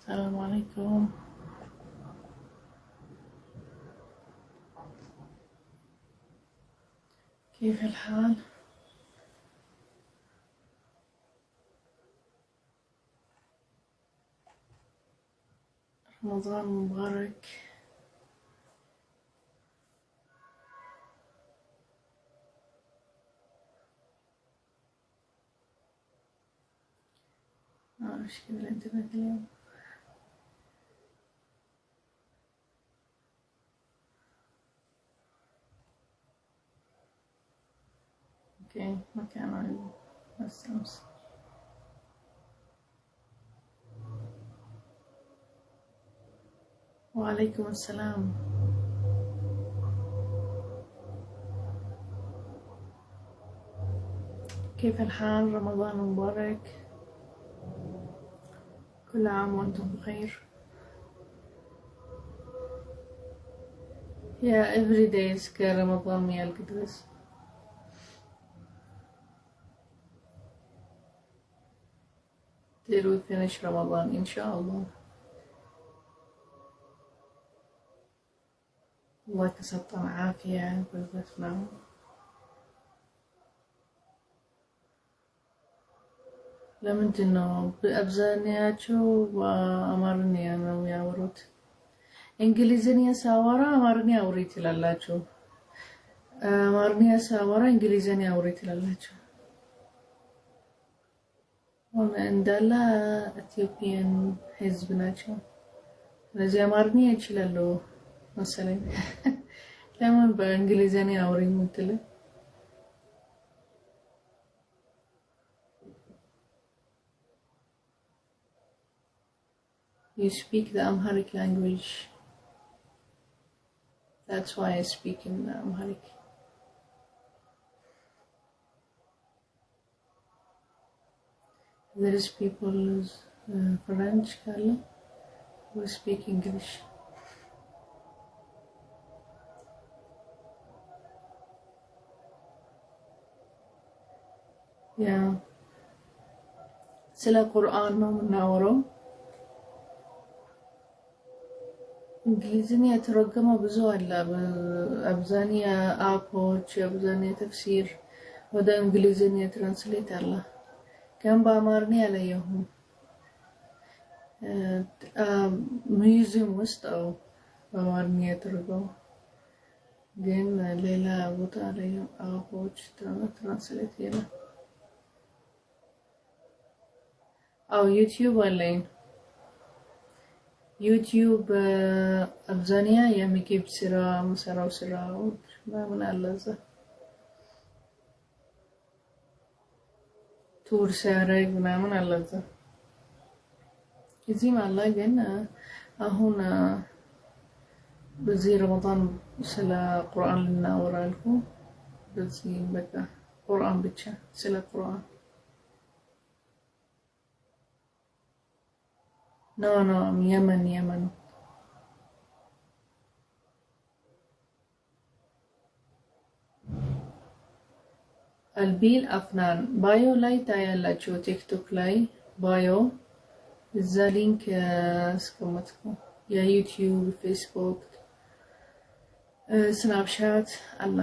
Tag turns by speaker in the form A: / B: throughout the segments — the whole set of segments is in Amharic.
A: السلام عليكم. كيف الحال؟ رمضان مبارك. ايش كذا الانترنت اليوم؟ اوكي، ما كان عندي بس امس. وعليكم السلام. كيف الحال؟ رمضان مبارك، كل عام وانتم بخير. يا every day كرمضان ميال قدرس. till we finish رمضان إن شاء الله. الله يكسبكم عافية بالبسمة. ለምንድን ነው በአብዛኛቸው በአማርኛ ነው የሚያወሩት? እንግሊዝኛ ሳወራ አማርኛ አውሪ ትላላችሁ፣ አማርኛ ሳወራ እንግሊዝኛ አውሪ ትላላችሁ። እንዳለ ኢትዮጵያን ህዝብ ናቸው። ስለዚህ አማርኛ ይችላሉ መሰለኝ። ለምን በእንግሊዝኛ አውሪ የምትል? You speak the Amharic language. That's why I speak in Amharic. There is people French who speak English. Yeah. ስለ ቁርአን ነው የምናወራው። እንግሊዝኛ የተረጎመ ብዙ አለ። አብዛኛ አፖች አብዛኛ ተፍሲር ወደ እንግሊዝኛ ትራንስሌት አለ። ግን በአማርኛ አላየሁም። ሚውዚየም ውስጥ በአማርኛ የተረጎመ ግን ሌላ ቦታ ላይ አፖች ትራንስሌት የለም። ዩቲዩብ አለኝ። ዩቲዩብ አብዛኛ የምግብ ስራ የምሰራው ስራዎች ምናምን አለ እዛ ቱር ሲያደርግ ምናምን አለ እዛ። እዚህም አለ ግን አሁን በዚህ ረመዳን ስለ ቁርአን ልናወራ አልኩ። በዚህ በቃ ቁርአን ብቻ ስለ ቁርአን No, Yemen. አልቢል አፍናን ባዮ ላይ ታያላችሁ። ቲክቶክ ላይ ባዮ እዛ ሊንክ አስቀመጥኩ። የዩቲዩብ፣ ፌስቡክ፣ ስናፕቻት አለ።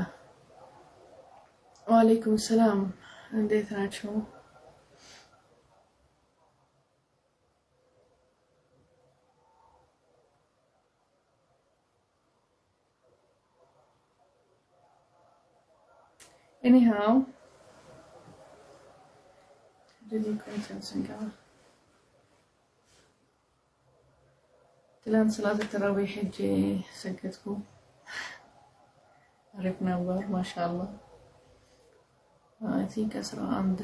A: ወአለይኩም ሰላም፣ እንዴት ናችሁ? Anyhow, really content نقرا. تلان صلاة التراويح هجي سجدكم عرفنا نبر ما شاء الله. I think أسرع عند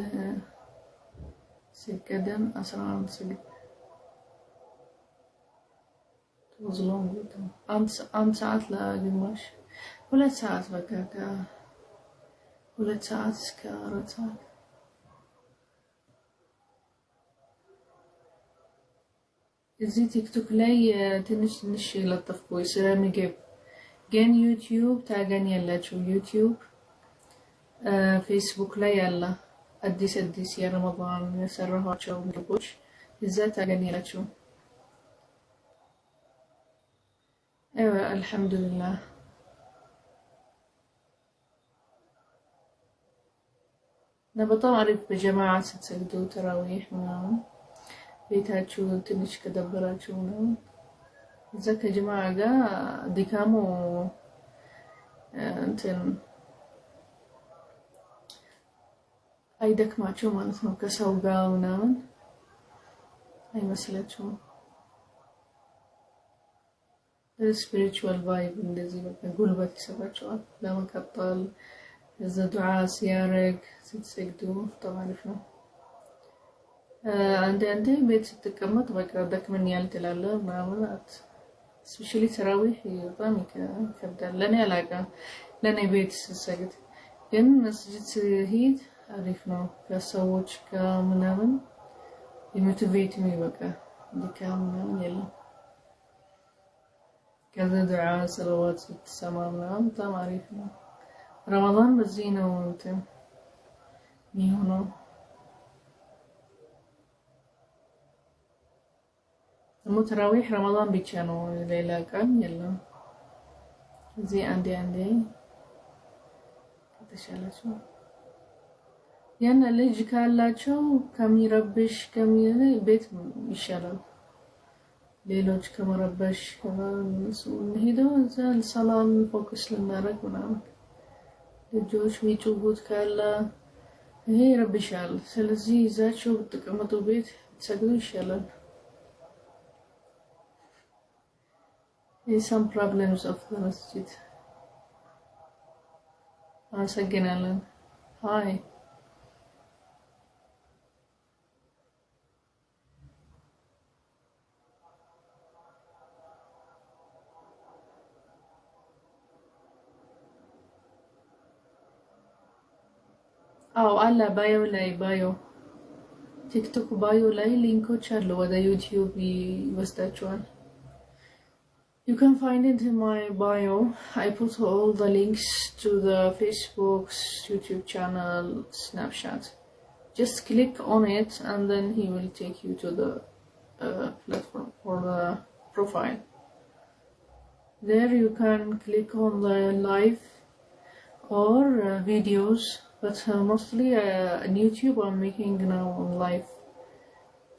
A: سجدن أسرع عند سجد توصلون بيتهم عند ساعات لا قماش ولا ساعات بقى 2 ሰዓት እስከ 4 ሰዓት እዚህ ቲክቶክ ላይ ትንሽ ትንሽ ለጠፍኩኝ ስለምግብ ግን ዩቲዩብ ታገኛላችሁ። ዩቲዩብ ፌስቡክ ላይ ያለ አዲስ የረመዳን የሰራኋቸው ምግቦች እዛ ታገኛላችሁ። አልሐምዱሊላህ እና በጣም አሪፍ በጀማዓ ስትሰግዱ ተራዊህ ምናምን ቤታችሁ ትንሽ ከደበራችሁ ነው እዛ ከጀማዓ ጋር ድካሙ እንትን አይደክማችሁ ማለት ነው። ከሰው ጋር ምናምን አይመስላችሁም። ስፒሪቹዋል ቫይብ እንደዚህ በቃ ጉልበት ይሰጣችኋል ለመቀጠል። እዛ ዱዓ ሲያረግ ስትሰግዱ በጣም አሪፍ ነው። አንዳንዴ ቤት ስትቀመጥ በቃ ደክመኛል ትላለህ ምናምን ስፔሻሊ ተራዊህ በጣም ይከብዳል። ለኔ አላውቅም፣ ለኔ ቤት ስሰግድ ግን መስጂድ ስሄድ አሪፍ ነው። ከሰዎች ጋር ምናምን የሞቲቬት የሚበቃ ድካም ምናምን የለም። ከዛ ዱዓ ሰለዋት ስትሰማ ምናምን በጣም አሪፍ ነው። ረመዳን በዚህ ነው እንትን የሚሆነው። ደግሞ ተራዊህ ረመዳን ብቻ ነው፣ ሌላ ቀን የለም። እዚህ አንዴ ከተሻላችሁ ያን ልጅ ካላቸው ከሚረብሽ ቤት ይሻላል። ሌሎች ከመረበሽ ሄደው እዛ ሰላም ፎከስ ልናደርግ ምናምን ልጆች የሚጮሁት ካለ ይሄ ይረብሻል። ስለዚህ እዛቸው ብትቀመጡ ቤት ሰግዱ ይሻላል። some problems of the masjid. አመሰግናለን። ሃይ አዎ አለ ባዮ ቲክቶክ ባዮ ላይ ሊንኮች አሉ ወደ ዩቲዩብ ይወስዳችኋል። You can find it in my bio. I put all the links to the Facebook's YouTube channel, Snapchat. Just click on it and then he will take you to the platform or the profile. There you can click on the live or videos, but mostly on YouTube I'm making now on live.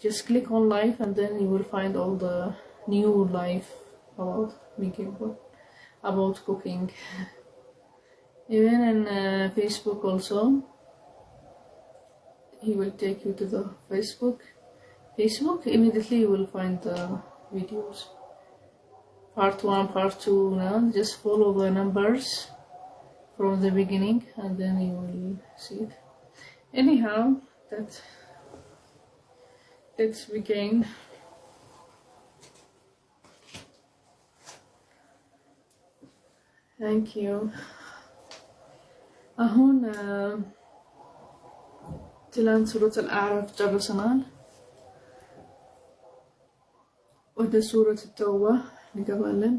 A: Just click on live and then you will find all the new live about making, about cooking. Even in Facebook also, he will take you to the Facebook. Immediately you will find the videos. Part 1, part 2, now just follow the numbers from the beginning and then you will see it. Anyhow, let's begin. Thank you. አሁን ትላንት ሱረት አልአዕራፍ ጨርሰናል። ወደ ሱረት ተውባ እንገባለን።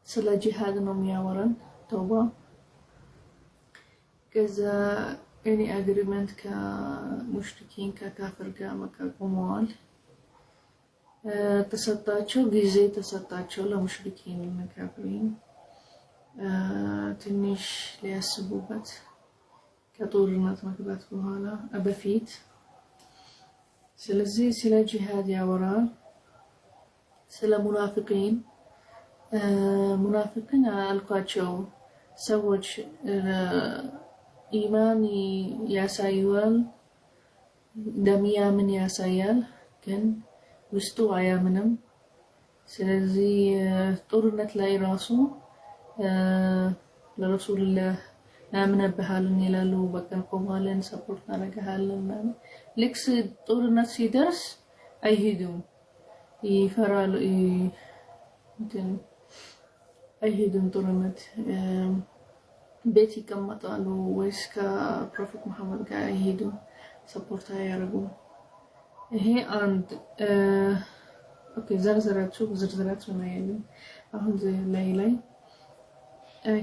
A: ስለ ጂሃድ ነው የሚያወራን ተውባ። ከዛ እኔ አግሪመንት ከሙሽሪኪን ከካፍር ጋር መቃቆመዋል። ተሰጣቸው ጊዜ ተሰጣቸው ለሙሽሪኪን ካፍሪን ትንሽ ሊያስቡበት ከጦርነት መግባት በኋላ በፊት። ስለዚህ ስለ ጂሃድ ያወራል። ስለ ሙናፊቂን ሙናፊቅን አልኳቸው ሰዎች ኢማን ያሳያል እንደሚያምን ያሳያል ግን ውስጡ አያምንም። ስለዚህ ጦርነት ላይ ራሱ ለረሱል ናምነበሃልን ይላሉ። በቀን ቆማለን ሰፖርት እናደርግሃለን። ልክ ጦርነት ሲደርስ አይሄዱም፣ ይፈራሉ። እንትን አይሄዱም ጦርነት ቤት ይቀመጣሉ። ወይስ ከፕሮፌት መሐመድ ጋር አይሄዱም፣ ሰፖርት አያደርጉም። ይሄ አንድ ኦኬ ዝርዝራቸው ነው ያለው አሁን ላይ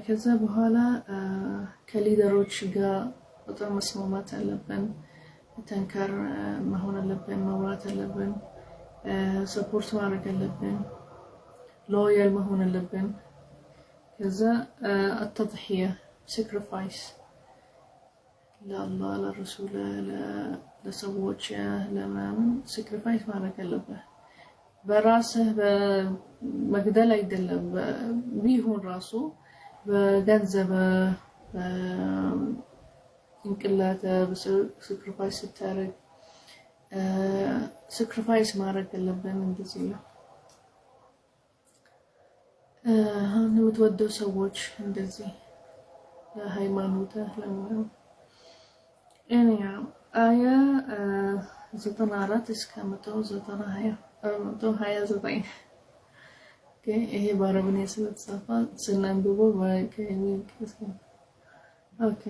A: ከዛ በኋላ ከሊደሮች ጋር በጣም መስማማት አለብን። ተንከር መሆን አለብን፣ መውራት አለብን፣ ሰፖርት ማድረግ አለብን፣ ሎያል መሆን አለብን። ከዛ التضحية sacrifice ለአላህ ለረሱል ለሰዎች ለምናምን sacrifice ማድረግ አለብን። በራስህ በመግደል አይደለም ቢሆን ራሱ በገንዘብ እንቅላተ sacrifice ስታረግ sacrifice ማድረግ አለብን። እንደዚህ ነው የምትወደው ሰዎች እንደዚህ ለሃይማኖት ለምን አያ 94 እስከ 129 ይሄ በአረብኛ ስለተጻፈ ስናንብበው በከሚል ኦኬ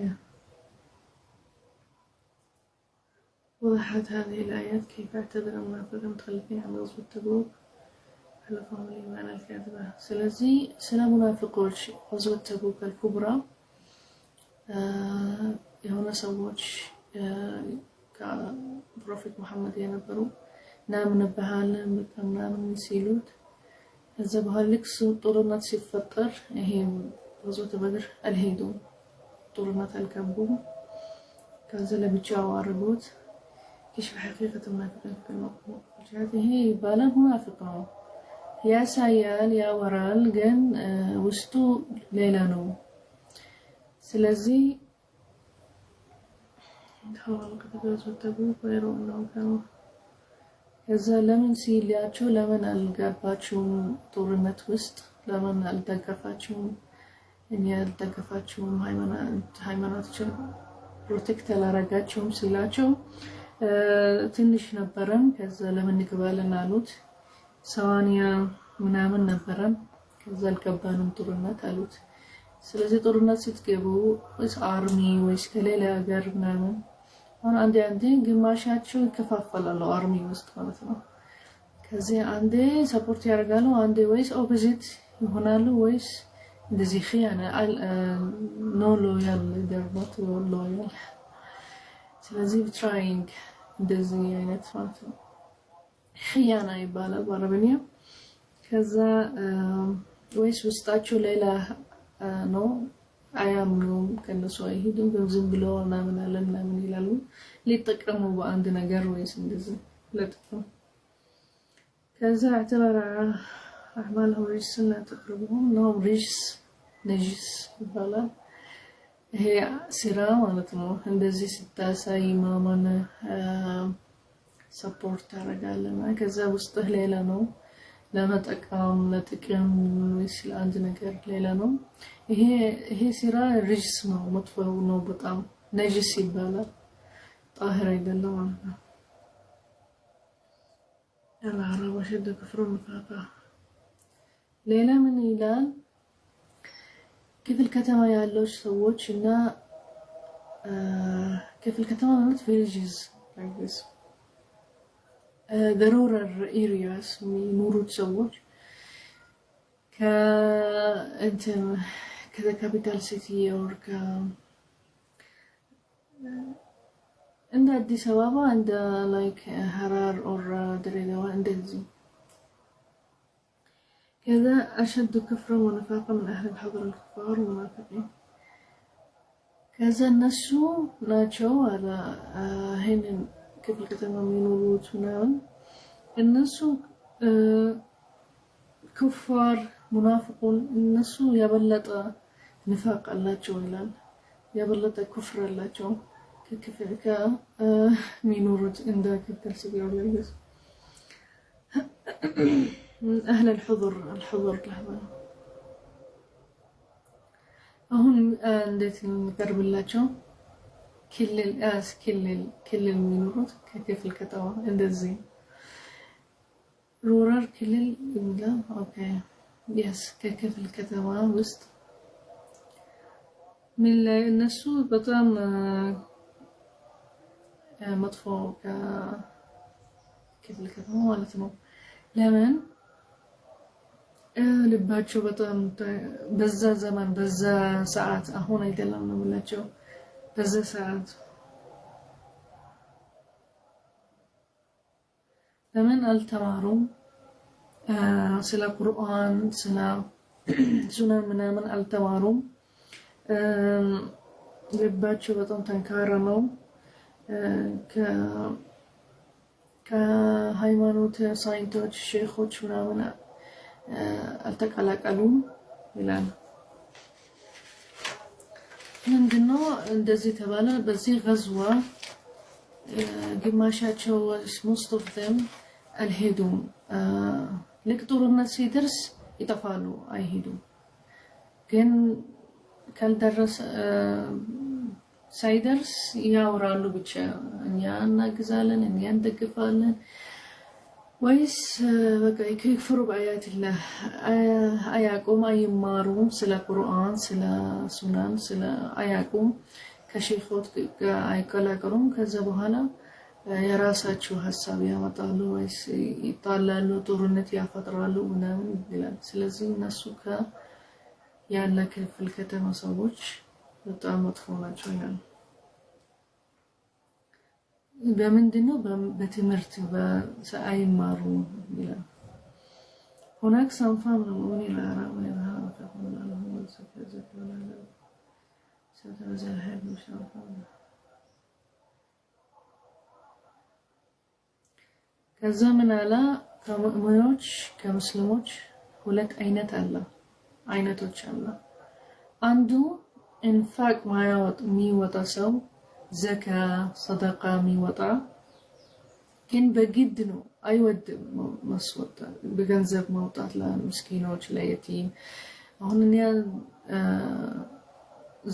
A: وضحت هذه الآيات كيف اعتذر المنافقون متخلفين عن غزوة تبوك حلفهم الإيمان الكاذبة. ስለዚህ ስለ ሙናፊቆች غزوة تبوك الكبرى የሆነ ሰዎች ከፕሮፌት መሐመድ የነበሩ ናምንብሃለን በጣም ምናምን ሲሉት ከዛ በኋላ ልክ ጦርነት ሲፈጠር ይሄ غزوة بدر አልሄዱም፣ ጦርነት አልገቡም። ከዛ ለብቻው አርጉት كشف حقيقة المنافقين في الموضوع. هي بالا منافق ነው ያሳያል ያወራል ግን ውስጡ ሌላ ነው። ስለዚህ ታውቃለህ ከተገዙት ተብሎ ነው ካው ከዛ ለምን ሲላቸው ለምን አልገባችሁም ጦርነት ውስጥ ለምን አልተገፋችሁም እኛ አልተገፋችሁም ሃይማኖታችን ፕሮቴክት አላረጋችሁም ሲላቸው ትንሽ ነበረን። ከዛ ለምን ንግባለን አሉት። ሰዋንያ ምናምን ነበረን። ከዛ አልገባንም ጦርነት አሉት። ስለዚህ ጦርነት ስትገቡ ወይስ አርሚ ወይስ ከሌላ ሀገር ምናምን አሁን አንዴ ግማሻቸው ይከፋፈላሉ አርሚ ውስጥ ማለት ነው። ከዚህ አንዴ ሰፖርት ያደርጋሉ፣ አንዴ ወይስ ኦፖዚት ይሆናሉ፣ ወይስ እንደዚህ ኺያና ኖ ሎያል ደርባት ሎያል። ስለዚህ ትራይንግ እንደዚህ አይነት ማለት ነው ኺያና ይባላል በአረብኛ። ከዛ ወይስ ውስጣቸው ሌላ ነው አያምኑም፣ ከነሱ አይሄዱም፣ ዝም ብለው ምናምን ይላሉ ሊጠቀሙ በአንድ ነገር ወይስ እንደዚህ ለጥቅም። ከዛ اعتبر اعمالهم رجسا لا تقربهم لهم رجس نجس ይባላል። ይሄ ስራ ማለት ነው። እንደዚህ ስታሳይ ማማን ሰፖርት ታደርጋለህ። ከዛ ውስጥ ሌላ ነው ለመጠቀም ለጥቅም ወይስ ለአንድ ነገር ሌላ ነው። ይሄ ስራ ርጅስ ነው፣ መጥፎ ነው፣ በጣም ነጅስ ይባላል። ጣህር አይደለም ማለት ነው። العرب شد كفر ونفاقا ሌላ ምን ይላል? ክፍል ከተማ ያለው ሰዎች እና ክፍል ከተማ ማለት villages like this the rural areas የሚኖሩት ሰዎች ከካፒታል ሲቲ or እንደ አዲስ አበባ እንደ like ሐራር or ድሬዳዋ እንደዚህ كذا أشد كفرا ونفاقا من أهل الحضر الكفار والمنافقين. كذا النسو ناتشو على هين كيف الكتاب ينولوت هنا النسو كفار منافقون. النسو يبلط نفاق الله جويلان يبلط كفر الله جو كيف مينورت عند كتاب سبيل الله أهل الحضر لحظة አሁን እንዴት ነው የሚቀርብላቸው? ክልል የሚኖሩት ከክፍለ ከተማ እንደዚህ ሩራል ክልል ይላል። ኦኬ yes ከክፍለ ከተማ ውስጥ ምን ላይ እነሱ በጣም መጥፎ ከክፍለ ከተማ ማለት ነው። ለምን ልባቸው በጣም በዛ ዘመን በዛ ሰዓት አሁን አይደለም ነው የምላቸው በዛ ሰዓት ለምን አልተማሩም ስለ ቁርአን ስለ ሱናን ምናምን አልተማሩም ልባቸው በጣም ጠንካራ ነው ከሃይማኖት ሳይንቶች ሼኾች ምናምን አልተቀላቀሉም ይላል ምንድነው እንደዚህ ተባለ በዚህ ገዝዋ ግማሻቸው most of them አልሄዱም ለቅጦርነት ሲደርስ ይጠፋሉ አይሄዱም ግን ካልደረሰ ሳይደርስ ያወራሉ ብቻ እኛ እናግዛለን እኛ እንደግፋለን ወይስ በቃ ይክፍሩ በአያትላህ አያቁም አይማሩም ስለ ቁርአን ስለ ሱናን ስለ አያቁም ከሼኾች ጋር አይቀላቀሉም ከዛ በኋላ የራሳቸው ሐሳብ ያመጣሉ ወይስ ይጣላሉ ጦርነት ያፈጥራሉ ምናምን ይላል ስለዚህ እነሱ ያለ ክፍለ ከተማ ሰዎች በጣም መጥፎ ናቸው ይላል በምንድነው በትምህርት በአይማሩ ይላል هناك صنف من المؤمنين الأعراب يتهاوتون لهم والزكاة ولا ستنزل هذه المشاركة ከዛ ምን አለ ከሙእሚኖች ከሙስሊሞች ሁለት አይነቶች አለ አንዱ ኢንፋቅ የሚወጣ ሰው ዘካ ሰደቃ የሚወጣ ግን በግድ ነው አይወድም መስወጣት በገንዘብ ማውጣት ለምስኪኖች ለየቲም አሁን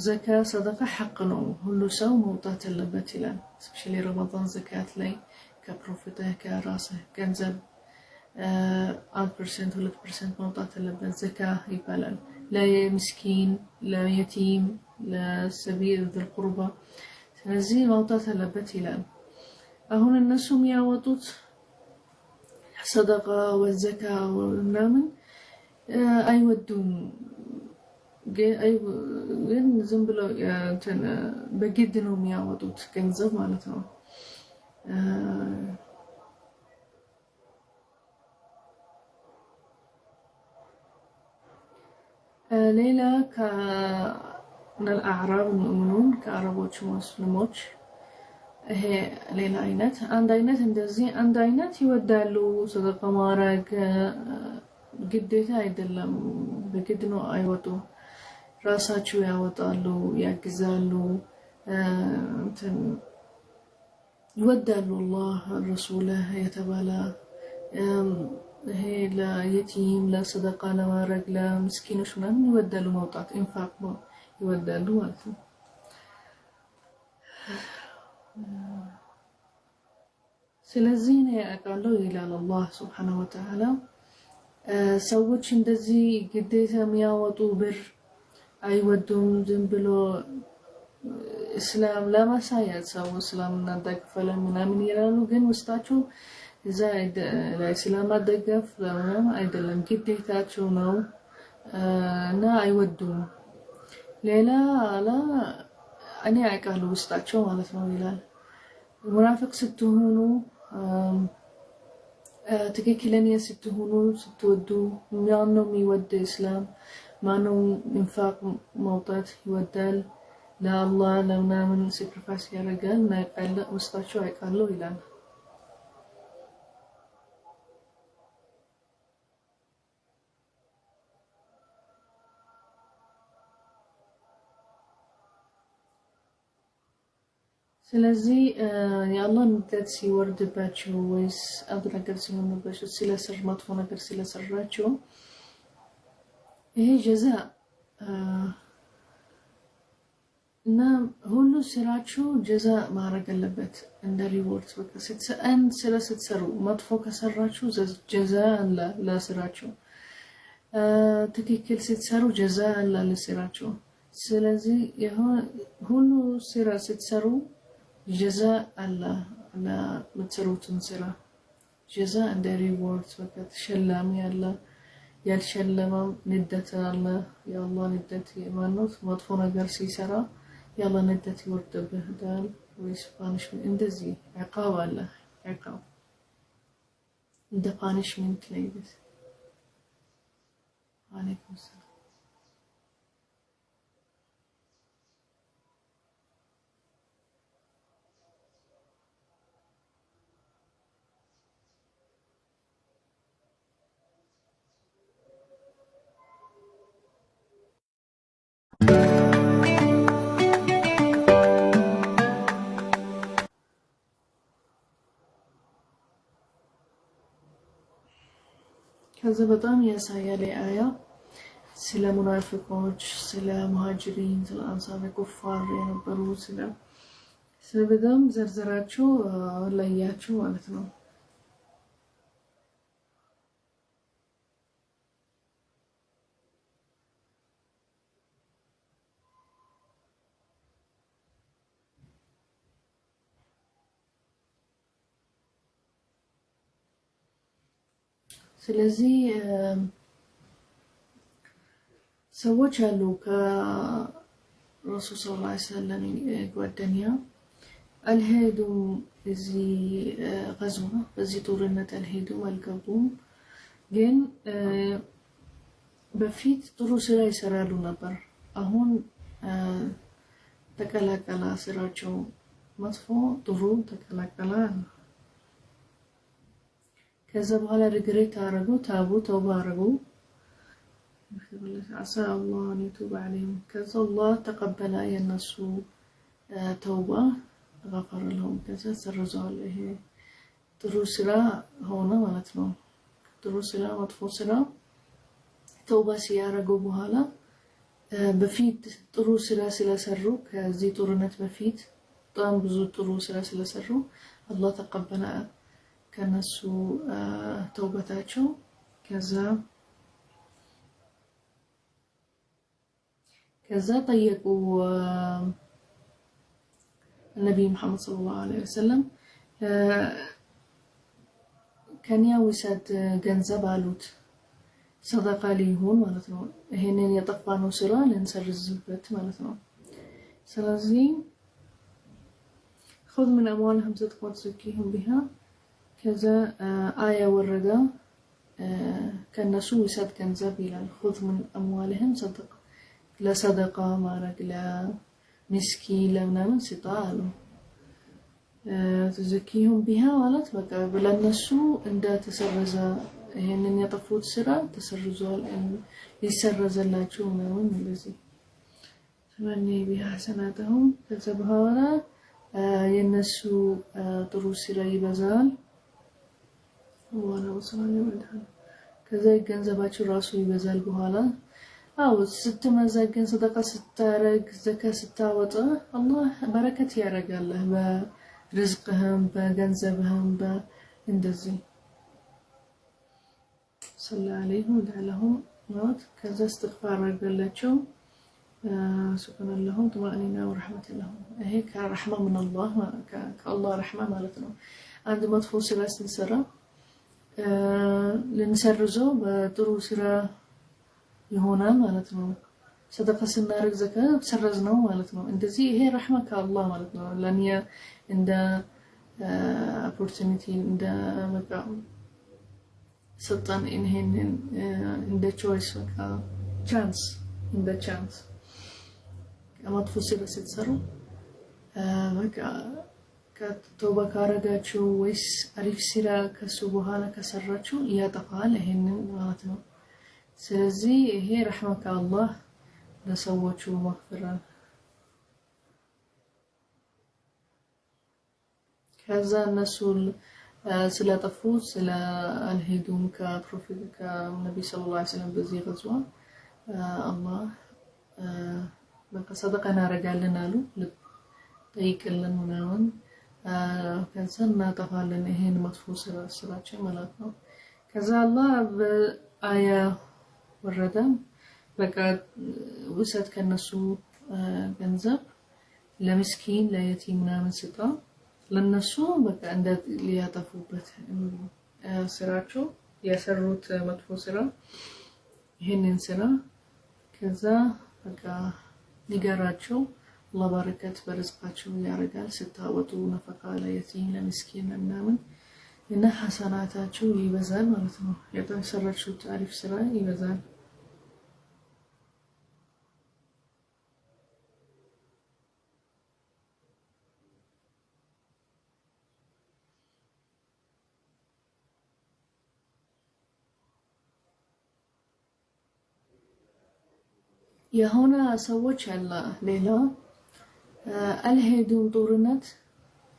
A: ዘካ ሰደቃ ሐቅ ነው ሁሉ ሰው ማውጣት አለበት ይላል ስፔሻሊ ረመዳን ዘካት ላይ ከፕሮፊትህ ከራስህ ገንዘብ 1% 2% ማውጣት አለበት ዘካ ይባላል ለምስኪን ለየቲም ለሰቢል القربى ስለዚህ ማውጣት አለበት ይላል አሁን እነሱ የሚያወጡት ሰደቃ ወዘካ ወምናምን አይወዱም ግን ዝም ብለው በግድ ነው የሚያወጡት ገንዘብ ማለት ነው ሌላ من الأعراب المؤمنون كعربوች ሙስሊሞች ይሄ ሌላ አይነት አንድ አይነት እንደዚህ አንድ አይነት ይወዳሉ ሰደቃ ማድረግ ግዴታ አይደለም በግድ ነው አይወጡ ራሳቸው ያወጣሉ ያግዛሉ ይወዳሉ አላህ ረሱላህ የተባለ ይሄ ለየቲም ለሰደቃ ለማድረግ ለምስኪኖች ምናምን ይወዳሉ ማውጣት ኢንፋቅ ይወዳሉ ማለት ነው ስለዚህ ነው ያቃለው ይላል አላህ Subhanahu Wa Ta'ala ሰዎች እንደዚህ ግዴታ የሚያወጡ ብር አይወዱም ዝም ብሎ እስላም ለማሳየት ሰው እስላምና ደግፈለ ምናምን ይላሉ ግን ውስጣቸው እዛ ለእስላም አደገፍ ለምን አይደለም ግዴታቸው ነው እና አይወዱም ሌላ አላ እኔ አቃሉ ውስጣቸው ማለት ነው ይላል ሙናፊቅ ስትሆኑ ትክክለኛ ስትሆኑ ስትወዱ ማን ነው የሚወድ እስላም ማን ነው ኢንፋቅ ማውጣት ይወዳል ለአላህ ለምናምን ሳክሪፋይስ ያደርጋል ናቃለ ውስጣቸው አይቃሉ ይላል ስለዚህ የአላህ ምሕረት ሲወርድባቸው ወይስ አንድ ነገር ሲሆንባቸው ስለሰር መጥፎ ነገር ስለሰራቸው ይሄ ጀዛ እና ሁሉ ስራችሁ ጀዛ ማድረግ አለበት እንደ ሪዎርድ። በቃ ስትሰሩ መጥፎ ከሰራችሁ ጀዛ አለ ለስራችሁ፣ ትክክል ስትሰሩ ጀዛ አለ ለስራችሁ። ስለዚህ ሁሉ ስራ ስትሰሩ ጀዛ አለ ለምትሰሩትን ስራ፣ ጀዛ እንደ ሪዎርድ። በቃ ተሸላሚ አለ፣ ያልሸለመም ንደት አለ። የአላህ ንደት የማኖት መጥፎ ነገር ሲሰራ የአላህ ንደት ይወርድብሃል ወይስ ፓኒሽመንት? እንደዚህ ዕቃብ አለ፣ ዕቃብ እንደ ፓኒሽመንት ላይ በስ አለይኩም ሰላም። ከዛ በጣም ያሳያል አያ ስለ ሙናፊቆች፣ ስለ ሙሃጅሪን፣ ስለ አንሳር ኩፋር የነበሩ ስለ በጣም ዘርዘራቸው ለያቸው ማለት ነው። ስለዚህ ሰዎች አሉ ከረሱል ሰለላሁ ዐለይሂ ወሰለም ጓደኛ አልሄዱም፣ እዚህ ገዝዋ በዚህ ጦርነት አልሄዱም፣ አልገቡም። ግን በፊት ጥሩ ስራ ይሰራሉ ነበር። አሁን ተቀላቀላ ስራቸው መጥፎ ጥሩ ተቀላቀላ። ከዛ በኋላ ሪግሬት አረጉ፣ ታቡ፣ ተውባ አረጉ። አሳ አላህ አን የቱብ ዐለይሂም። ከዛ አላህ ተቀበለ የነሱ ተውባ፣ ገፈረ ለሁም። ከዛ ሰርዘዋል። ይሄ ጥሩ ስራ ሆነ ማለት ነው። ጥሩ ስራ መጥፎ ስራ ተውባ ሲያረጉ በኋላ በፊት ጥሩ ስራ ስለሰሩ ከዚህ ጦርነት በፊት በጣም ብዙ ጥሩ ስራ ስለሰሩ አላህ ተቀበለ ከነሱ ተውበታቸው። ከዛ ጠየቁ ነብይ መሐመድ ሰለላሁ ዐለይሂ ወሰለም ከኒያ ውሰድ ገንዘብ አሉት። ሰደቃ ሊሆን ማለት ነው። ይሄንን የጠፋነው ስራ ልንሰርዝበት ማለት ነው። ስለዚህ خذ من أموالهم صدقة وتزكيهم بها ከዛ አያ ወረደ ከነሱ ውሰድ ገንዘብ ይላል። خذ من أموالهم صدقة ለሰደቃ ማረግ ለምስኪን ለምናምን ስጣ አሉ። تزكيهم بها ማለት በቃ ለነሱ እንደተሰረዘ ይሄንን ያጠፉት ስራ ተሰርዟል፣ ይሰረዘላቸው ነው እንደዚህ ስለኔ ቢሐሰናተሁም። ከዛ በኋላ የነሱ ጥሩ ስራ ይበዛል ወላ ወሰላም ይወዳል። ከዛ ገንዘባቸው ራሱ ይበዛል። በኋላ ስትመዘግን ሰደቃ ስታረግ ዘካ ስታወጣ አላህ በረከት ያረጋል በርዝቅህም በገንዘብህም እንደዚህ صلى عليهم ودعلهم موت كذا استغفار رجلاቸው سبحان الله طمأنينة ورحمة الله. هيك رحمة من الله كالله رحمة مالتنا. عند مطفو سرا سنسرا لنسرزو بطرو سرا يهونا مالتنا. صدقة سنارك زكاة بسرزنا مالتنا. እንደዚህ ይሄ رحمة كالله مالتنا لأن عند opportunity عند مقام سلطان إنهن in the choice chance in the chance كما تفصيل ستسرو كتوبة كارجاتشو ويس أريف سيرا كسبوها لك سراتشو يطفال هن مالتنا. سلزي هي رحمك الله لسوتشو مغفرا. كذا النسول ስለ ጠፉት ስለ አልሄዱም ከፕሮፌት ከነብይ ሰለላሁ ዐለይሂ ወሰለም በዚህ ገዝዋ አላህ በቃ ሰደቃ እናረጋለን አሉ ጠይቅልን ምናምን ከዛ እናጠፋለን ይሄን መጥፎ ስራችን ማለት ነው። ከዛ አላህ በአያ ወረደ በቃ ውሰድ ከነሱ ገንዘብ ለምስኪን ለየቲም ምናምን ስጣ ለነሱ በቃ እንደ ሊያጠፉበት ስራቸው የሰሩት መጥፎ ስራ ይሄንን ስራ ከዛ በቃ ንገራቸው አላህ በረከት በርዝቃቸው ያረጋል ስታወጡ ነፈቃ ለየቲም ለምስኪን ምናምን እና ሐሰናታቸው ይበዛል ማለት ነው። የሰራችሁት አሪፍ ስራ ይበዛል። የሆነ ሰዎች አለ ሌላ አልሄዱም ጦርነት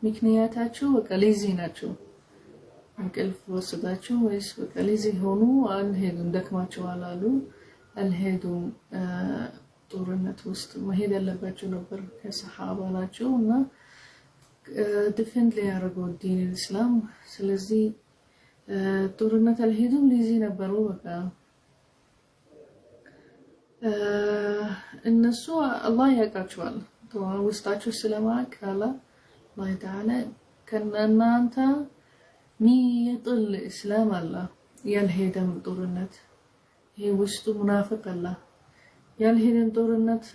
A: ምክንያታቸው በቃ ሌዚ ናቸው። እንቅልፍ ወሰዳቸው ወይስ በቃ ሌዚ ሆኑ አልሄዱም ደክማቸዋል አሉ አልሄዱም ጦርነት ውስጥ መሄድ ያለባቸው ነበር ከሰሃባ ናቸው እና ዲፌንድ ሊያደርጉ ዲን እስላም ስለዚህ ጦርነት አልሄዱም ሌዚ ነበሩ በቃ እነሱ አላህ ያውቃቸዋል ውስጣቸው ስለማያውቅ አላህ ተዓላ ከእናንተ ሚጥል እስላም አላህ ያልሄደም ጦርነት ይሄ ውስጡ ሙናፊቅ አላህ ያልሄደም ጦርነት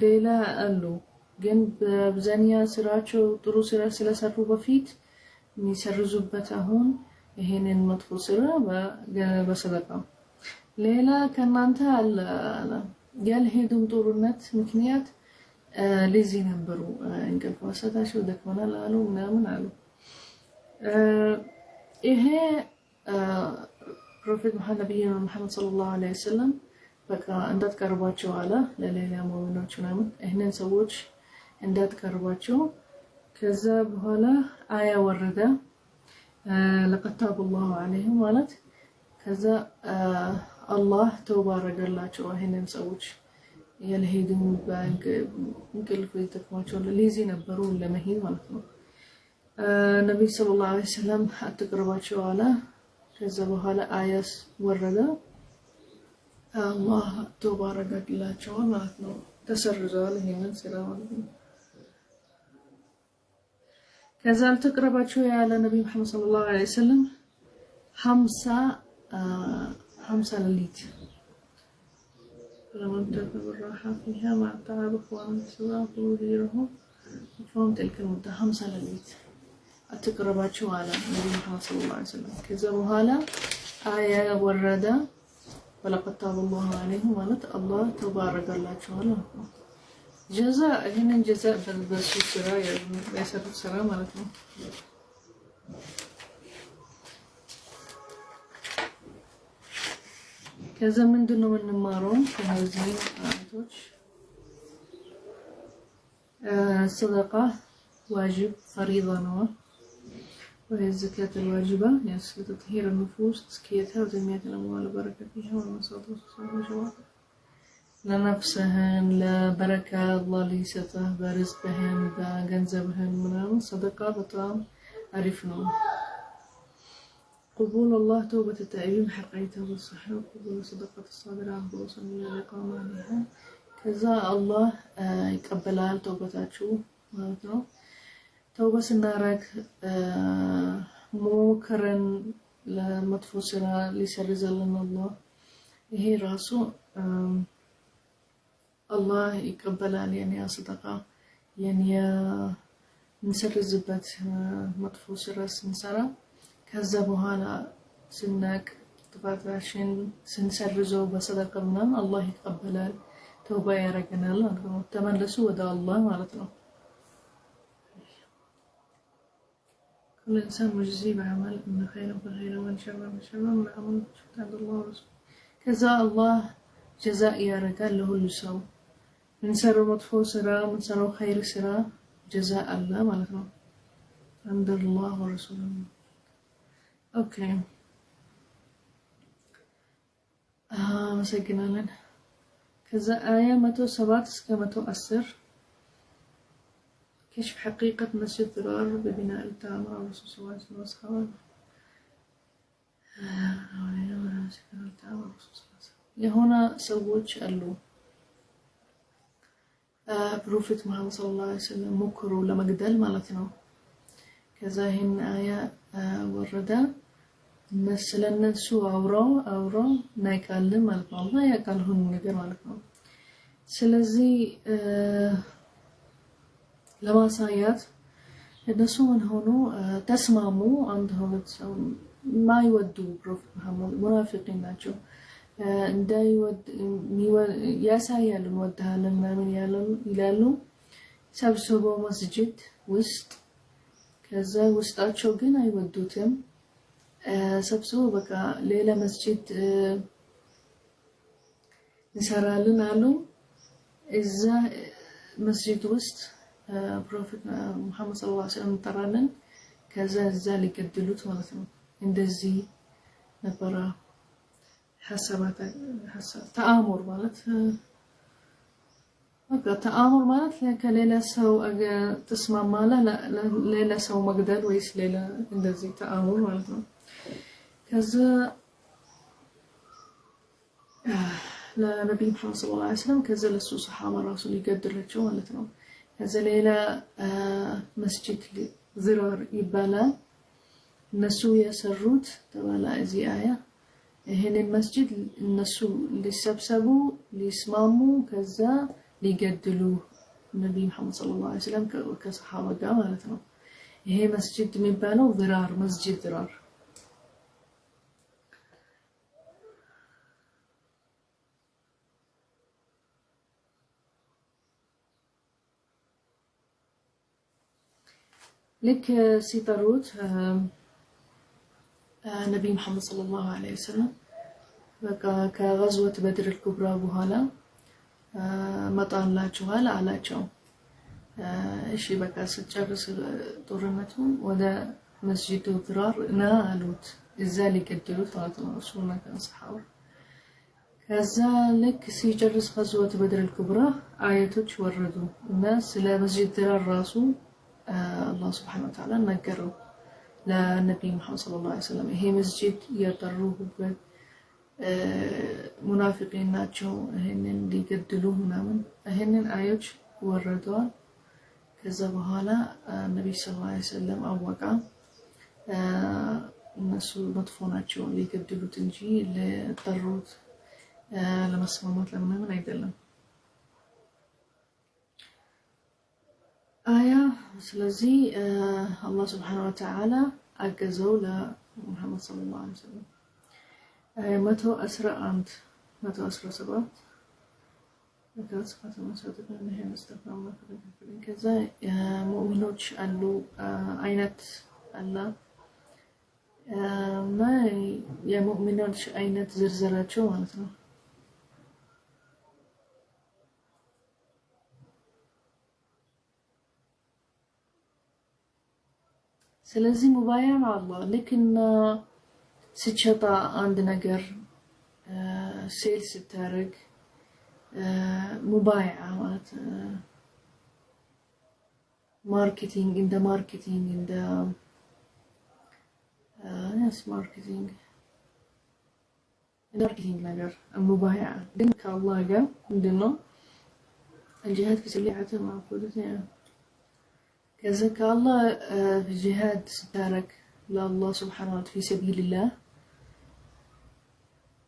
A: ሌላ አሉ ግን በአብዛኛው ስራቸው ጥሩ ስራ ስለሰሩ በፊት የሚሰርዙበት አሁን ይሄንን መጥፎ ስራ በሰደቃ ሌላ ከናንተ አለ ያልሄዱም ጦርነት ምክንያት ለዚህ ነበሩ እንቅልፍ ወሰዳቸው ደክመናል አሉ ምናምን አሉ ይሄ ፕሮፌት መሐመድ ሰለላሁ ዐለይሂ ወሰለም በቃ እንዳትቀርባቸው አለ ለሌላ ሙእሚኖች ምናምን ይሄንን ሰዎች እንዳትቀርባቸው ከዛ በኋላ አያ ወረደ ለቀድ ታበላሁ ዐለይሂም ማለት ከዛ አላህ ተውባ አረገላቸው ይሄንን ሰዎች ያልሄዱም እንቅልፍ ይተክማቸው ለዚህ ነበሩ ለመሄድ ማለት ነው። ነብዩ ሰለላሁ ዐለይሂ ወሰለም አትቅርባቸው አለ ከዛ በኋላ አያስ ወረደ አላህ ተውባ አረገላቸው ማለት ነው ተሰርዘዋል ይሄንን ስራ ማለት ነው። ከዛ አትቅርባቸው ያለ ነብዩ መሐመድ ሰለላሁ ዐለይሂ ወሰለም 50 لليت فلما ابتدأ بالراحة فيها مع التعب إخوان السواق وغيرهم فهم تلك المدة 5 لليت أتقرباتشو على النبي محمد صلى الله عليه وسلم كذا وهالا آية وردة ولقد تاب الله عليهم ولت الله تبارك الله تعالى جزاء هنا جزاء بس السراء ليس السراء مالتنا ከዛ ምንድነው የምንማረው ከነዚህ አያቶች ሰደቃ ዋጅብ ፈሪዳ ነው والزكاة الواجبة يعني تطهير النفوس تزكيتها وتنمية الأموال وبركة فيها والمصادر والصلاة والجواب لنفسهن لبركة الله ليسته برزقهن بجنزبهن منهم صدقة بطعم عرفنا قبول الله توبة التائبين حقيقة توبة الصحيح وقبول صدقة الصابر عن بوصل من الإقامة عليها كذا الله يقبلها توبتاتشو مالتنا توبة سنارك موكرن لمطفو سرا ليسرز لنا الله هي راسو الله يقبلها يعني صدقة يعني نسرزبت مطفو سرا سنسرا ከዛ በኋላ ስናቅ ጥፋታችን ስንሰርዘው በሰደቃ ምናምን አላህ ይቀበላል ተውባ ያረገናል ማለት ነው ተመለሱ ወደ አላህ ማለት ነው كل إنسان مجزي بعمل إن خير فخير وإن شر فشر والعمل عند الله ورسوله كذا الله جزاء ያረጋል ለሁሉ ሰው من سر مطفو سرا من سر خير سرا جزاء الله ማለት ነው عند الله ورسوله اوكي مسجنالن كذا آية 107 እስከ 110 كشف حقيقة مسجد ضرار ببناء التعامر على الرسول صلى الله عليه وسلم وأصحابه የሆነ ሰዎች አሉ ፕሮፌት መሐመድ ሰለላሁ ዐለይሂ ወሰለም ሞክሩ ለመግደል ማለት ነው። ከዛ ይሄን አያ ወረደ ስለነሱ አውራው ናይቃል ማለት ነው። አላህ ያውቃል ሁሉ ነገር ማለት ነው። ስለዚህ ለማሳያት እነሱ ምን ሆኖ ተስማሙ አንድ ሁለት ሰው ማይወዱ ፕሮፌት መሐመድ ሙናፊቂን ናቸው እንዳይወድ ያሳያሉ ወዳለን ምናምን ይላሉ ሰብስበው መስጂድ ውስጥ ከዛ ውስጣቸው ግን አይወዱትም ሰብስበው በቃ ሌላ መስጂድ እንሰራለን አሉ እዛ መስጂድ ውስጥ ፕሮፌት መሐመድ ሰለላሁ ዐለይሂ ወሰለም ተራለን ከዛ እዛ ሊገድሉት ማለት ነው እንደዚህ ነበር ሐሳብ ተአሙር ማለት በቃ ተአሙር ማለት ከሌላ ሰው ተስማማለ ሌላ ሰው መግደል ወይስ ሌላ እንደዚህ ተአሙር ማለት ነው ከዛ ለነብዩ መሐመድ ሰለላሁ ዐለይሂ ወሰለም ከዛ ለሱ ሰሃባ ራሱ ሊገድላቸው ማለት ነው ከዛ ሌላ መስጂድ ዝራር ይባላል እነሱ የሰሩት ተባለ እዚህ አያ ይሄንን መስጂድ እነሱ ሊሰብሰቡ ሊስማሙ ከዛ ሊገድሉ ነብዩ መሐመድ ሰለላሁ ዐለይሂ ወሰለም ከሰሃባ ጋር ማለት ነው ይሄ መስጂድ የሚባለው ዝራር መስጂድ ዝራር ልክ ሲጠሩት ነብዩ መሐመድ ሰለላሁ ዐለይሂ ወሰለም በቃ ከغزوة بدر الكبرى በኋላ መጣላችኋል አላቸው እሺ በቃ ስጨርስ ጦርነቱ ወደ መስጂዱ ድራር ና አሉት እዛ ሊገድሉት ማለት ነው እሱና ከሰሃባ ከዛ ልክ ሲጨርስ غزوة بدر الكبرى አያቶች ወረዱ እና ስለ መስጂድ ድራር ራሱ الله سبحانه وتعالى ነገረው ለነብዩ መሐመድ ሰለላሁ ዐለይሂ ወሰለም ይሄ መስጂድ ያጠሩበት ሙናፊቂን ናቸው ይሄንን ሊገድሉ ምናምን ይሄንን አዮች ወረደዋል ከዛ በኋላ ነብዩ ሰለላሁ ዐለይሂ ወሰለም አወቃ እነሱ መጥፎ ናቸው ሊገድሉት እንጂ ለጠሩት ለመስማማት ለምንም አይደለም آية ስለዚህ الله سبحانه وتعالى አገዘው ለሙሐመድ ሰለላሁ ዐለይሂ ወሰለም 111 117 ከዛ ሙእሚኖች አሉ አይነት አላ እና የሙእሚኖች አይነት ዝርዝራቸው ማለት ነው ስለዚህ ሙባያ አላህ ለክና ሲቸጣ አንድ ነገር ሴልስ ታረግ ሙባያ ማለት ማርኬቲንግ እንደ ማርኬቲንግ ነገር ሙባያ ግን ከአላህ ጋር ምንድነው الجهاد في سبيل الله معقوده يعني كذلك الله في جهاد ستارك لله سبحانه وتعالى في سبيل الله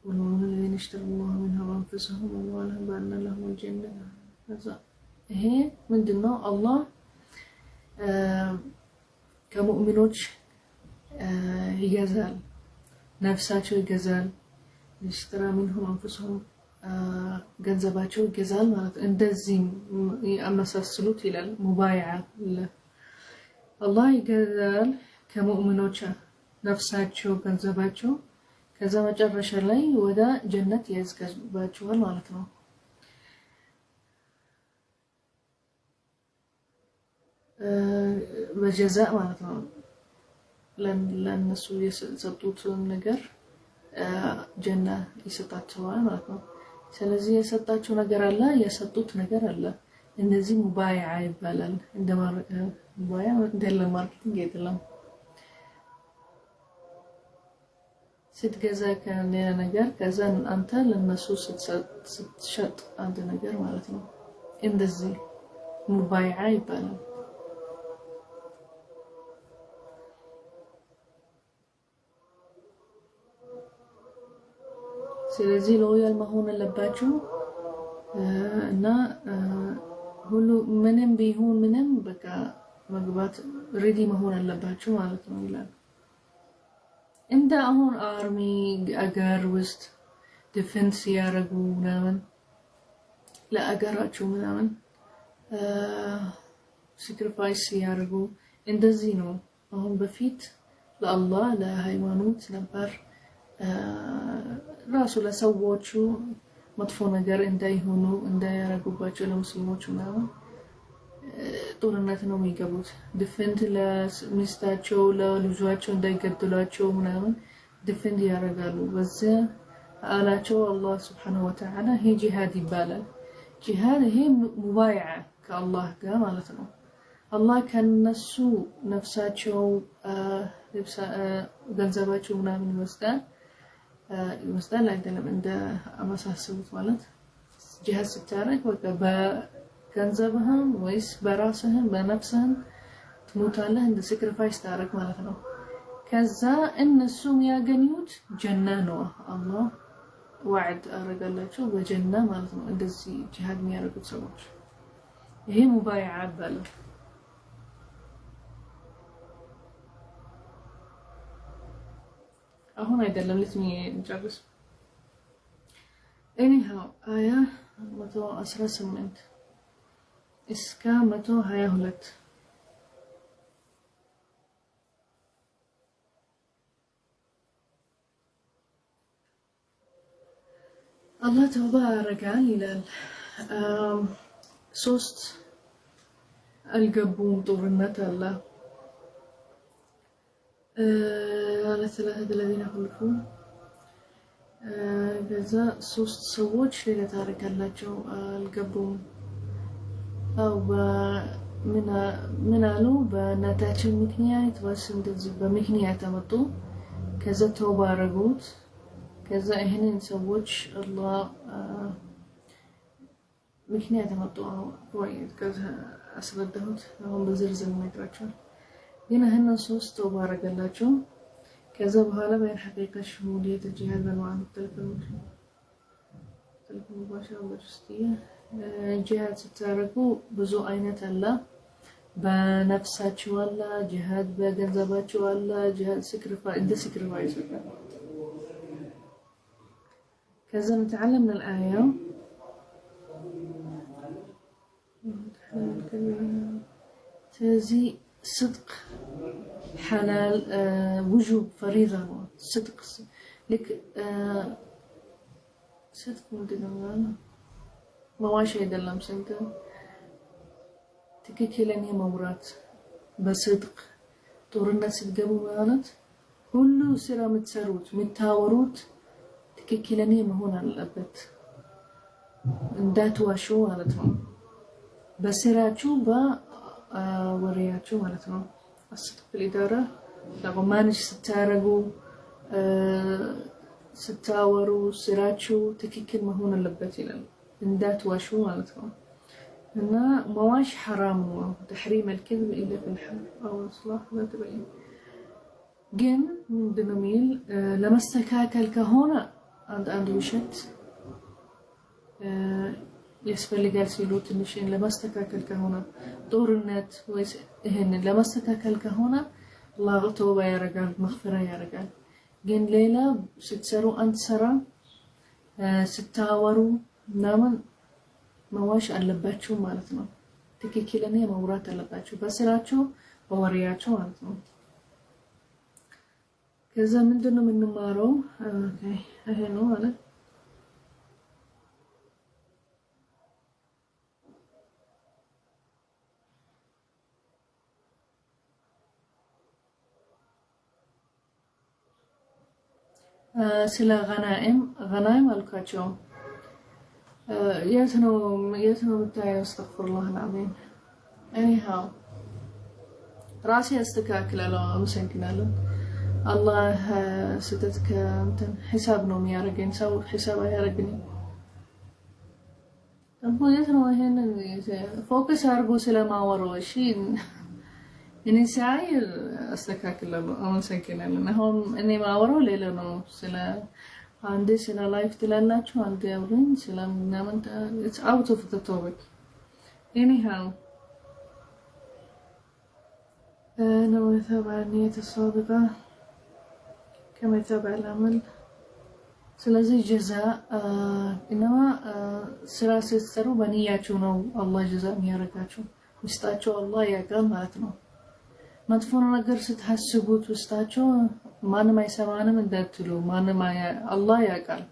A: والله الذين اشتروا الله منها وانفسهم واموالهم بان لهم الجنه كذا هي من دونه الله كمؤمنوች يجزال نفساቸው يجزال اشترى منهم انفسهم ገንዘባቸው ይገዛል ማለት እንደዚህ ያመሳስሉት ይላል ሙባይዓ አላህ ይገዛል ከሙእሚኖች ነፍሳቸው ገንዘባቸው ከዛ መጨረሻ ላይ ወደ ጀነት ያስገባቸዋል ማለት ነው በጀዛእ ማለት ነው ለነሱ የሰጡት ነገር ጀና ይሰጣቸዋል ማለት ነው ስለዚህ የሰጣችሁ ነገር አለ የሰጡት ነገር አለ እነዚህ ሙባይዓ ይባላል ሙባይዓ እንደለ ማርኬቲንግ አይደለም ስትገዛ ከሌላ ነገር ከዛ አንተ ለነሱ ስትሸጥ አንድ ነገር ማለት ነው እንደዚህ ሙባይዓ ይባላል ስለዚህ ሎያል መሆን አለባችሁ እና ሁሉ ምንም ቢሆን ምንም በቃ መግባት ሬዲ መሆን አለባችሁ ማለት ነው ይላል እንደ አሁን አርሚ አገር ውስጥ ዲፌንስ ያረጉ ምናምን ለአገራቸው ምናምን ሳክሪፋይስ ያረጉ እንደዚህ ነው አሁን በፊት ለአላህ ለሃይማኖት ነበር ራሱ ለሰዎቹ መጥፎ ነገር እንዳይሆኑ እንዳያረጉባቸው ለሙስሊሞች ምናምን ጦርነት ነው የሚገቡት ዲፌንድ ለሚስታቸው ለልጆቻቸው እንዳይገድሏቸው ምናምን ዲፌንድ ያረጋሉ በዚያ አላቸው አላህ Subhanahu Wa Ta'ala ይሄ ጂሃድ ይባላል ጂሃድ ይሄ ሙባይዓ ከአላህ ጋር ማለት ነው አላህ ከነሱ ነፍሳቸው ገንዘባቸው ምናምን ይወስዳል አይደለም እንደ አመሳሰሉት ማለት ጂሃድ ስታረግ በቃ ገንዘብህን ወይስ በራስህን በነፍስህን ትሞታለህ እንደ ሳክሪፋይስ ታረግ ማለት ነው ከዛ እነሱ ያገኙት ጀና ነው አላህ ወዕድ አረጋላቸው በጀና ማለት ነው እንደዚህ ጂሃድ የሚያደርጉት ሰዎች ይሄ ሙባይዓ ይባላል አሁን አይደለም ለትም እንጨርስ anyhow አያ 118 እስከ 122 አላህ ተባረካል ይላል ሶስት አልገቡም ጦርነት አለ على ثلاثة الذين خلفوا كذا ሶስት ሰዎች ሌላ ታሪክ አላቸው አልገቡም አው ምን አሉ በእናታችን ምክንያት ወይስ እንደዚህ በምክንያት አመጡ ከዛ ተውባ አረጉት ከዛ ይሄንን ሰዎች አላህ ምክንያት አመጡ ወይ ከዛ አስረዳሁት አሁን በዝርዝር ነግራችኋል ግን هنا ሶስት ተውባ አረጋላቸው ከዛ በኋላ በሐቂቃ ሽሙዲየት ጂሃድ በማን ተልፈው ባሻው በስቲያ ጂሃድ ስታረጉ ብዙ አይነት አለ በነፍሳችሁ አለ ጂሃድ በገንዘባችሁ አለ ጂሃድ ሳክሪፋይስ كذا نتعلم من الآية تزي صدق حلال وجوب فريضة صدق لك صدق مدنا ما واش يدلم سنت تككلني مورات بصدق ጦርነት ሲገቡ ማለት ሁሉ ስራ ምትሰሩት ምታወሩት ትክክለኛ መሆን አለበት እንዳትዋሹ ማለት ነው በስራችሁ በወሬያችሁ ማለት ነው አስተክል ይዳራ ለማንሽ ስታረጉ ስታወሩ ስራችሁ ትክክል መሆን አለበት ይላል እንዳትዋሹ ማለት ነው እና መዋሽ حرام ነው تحريم الكذب الا في الحلف او اصلاح ذات بين ግን ምንድነው ሚል ለማስተካከል ከሆነ አንድ ውሸት ያስፈልጋል ሲሉ ትንሽ ለማስተካከል ከሆነ ጦርነት ወይስ ይሄንን ለማስተካከል ከሆነ አላህ ተውባ ያረጋል መግፈራ ያረጋል ግን ሌላ ስትሰሩ አንድ ስራ ስታወሩ ምናምን መዋሽ አለባችሁ ማለት ነው ትክክለኛ መውራት አለባችሁ በስራችሁ በወሬያችሁ ማለት ነው ከዛ ምንድነው የምንማረው ይሄ ነው ማለት ስለ غنائم አልካቸው የት ነው የምታየው? አስተግፍሩላህ አልዓዚም። anyhow ራሴ አስተካክላለሁ። አመሰግናለሁ። አላህ ስህተት ከእንትን ሒሳብ ነው የሚያደርገኝ። ሰው ሒሳብ አያደርግኝም። ደግሞ የት ነው ይሄንን ፎከስ አድርጎ ስለማወራው እሺ እኔ ሳይ አስተካክላለሁ። አመሰግናለሁ። አሁን እኔ ማወራው ሌላ ነው። ስለ አንዴ ስለ ላይፍ ትላላችሁ፣ አንዴ አብረን ስለምናምን it's out of the topic. anyhow لو يتابع النية الصادقة كما يتابع العمل. ስለዚህ ጀዛ ኢነማ ስራ ስትሰሩ በንያችሁ ነው አላህ ጀዛ የሚያደርጋችሁ። ውስጣችሁ አላህ ያውቃል ማለት ነው። መጥፎ ነገር ስትሐስቡት ውስጣችሁ ማንም አይሰማንም እንዳትሉ፣ ማንም አላህ ያውቃል።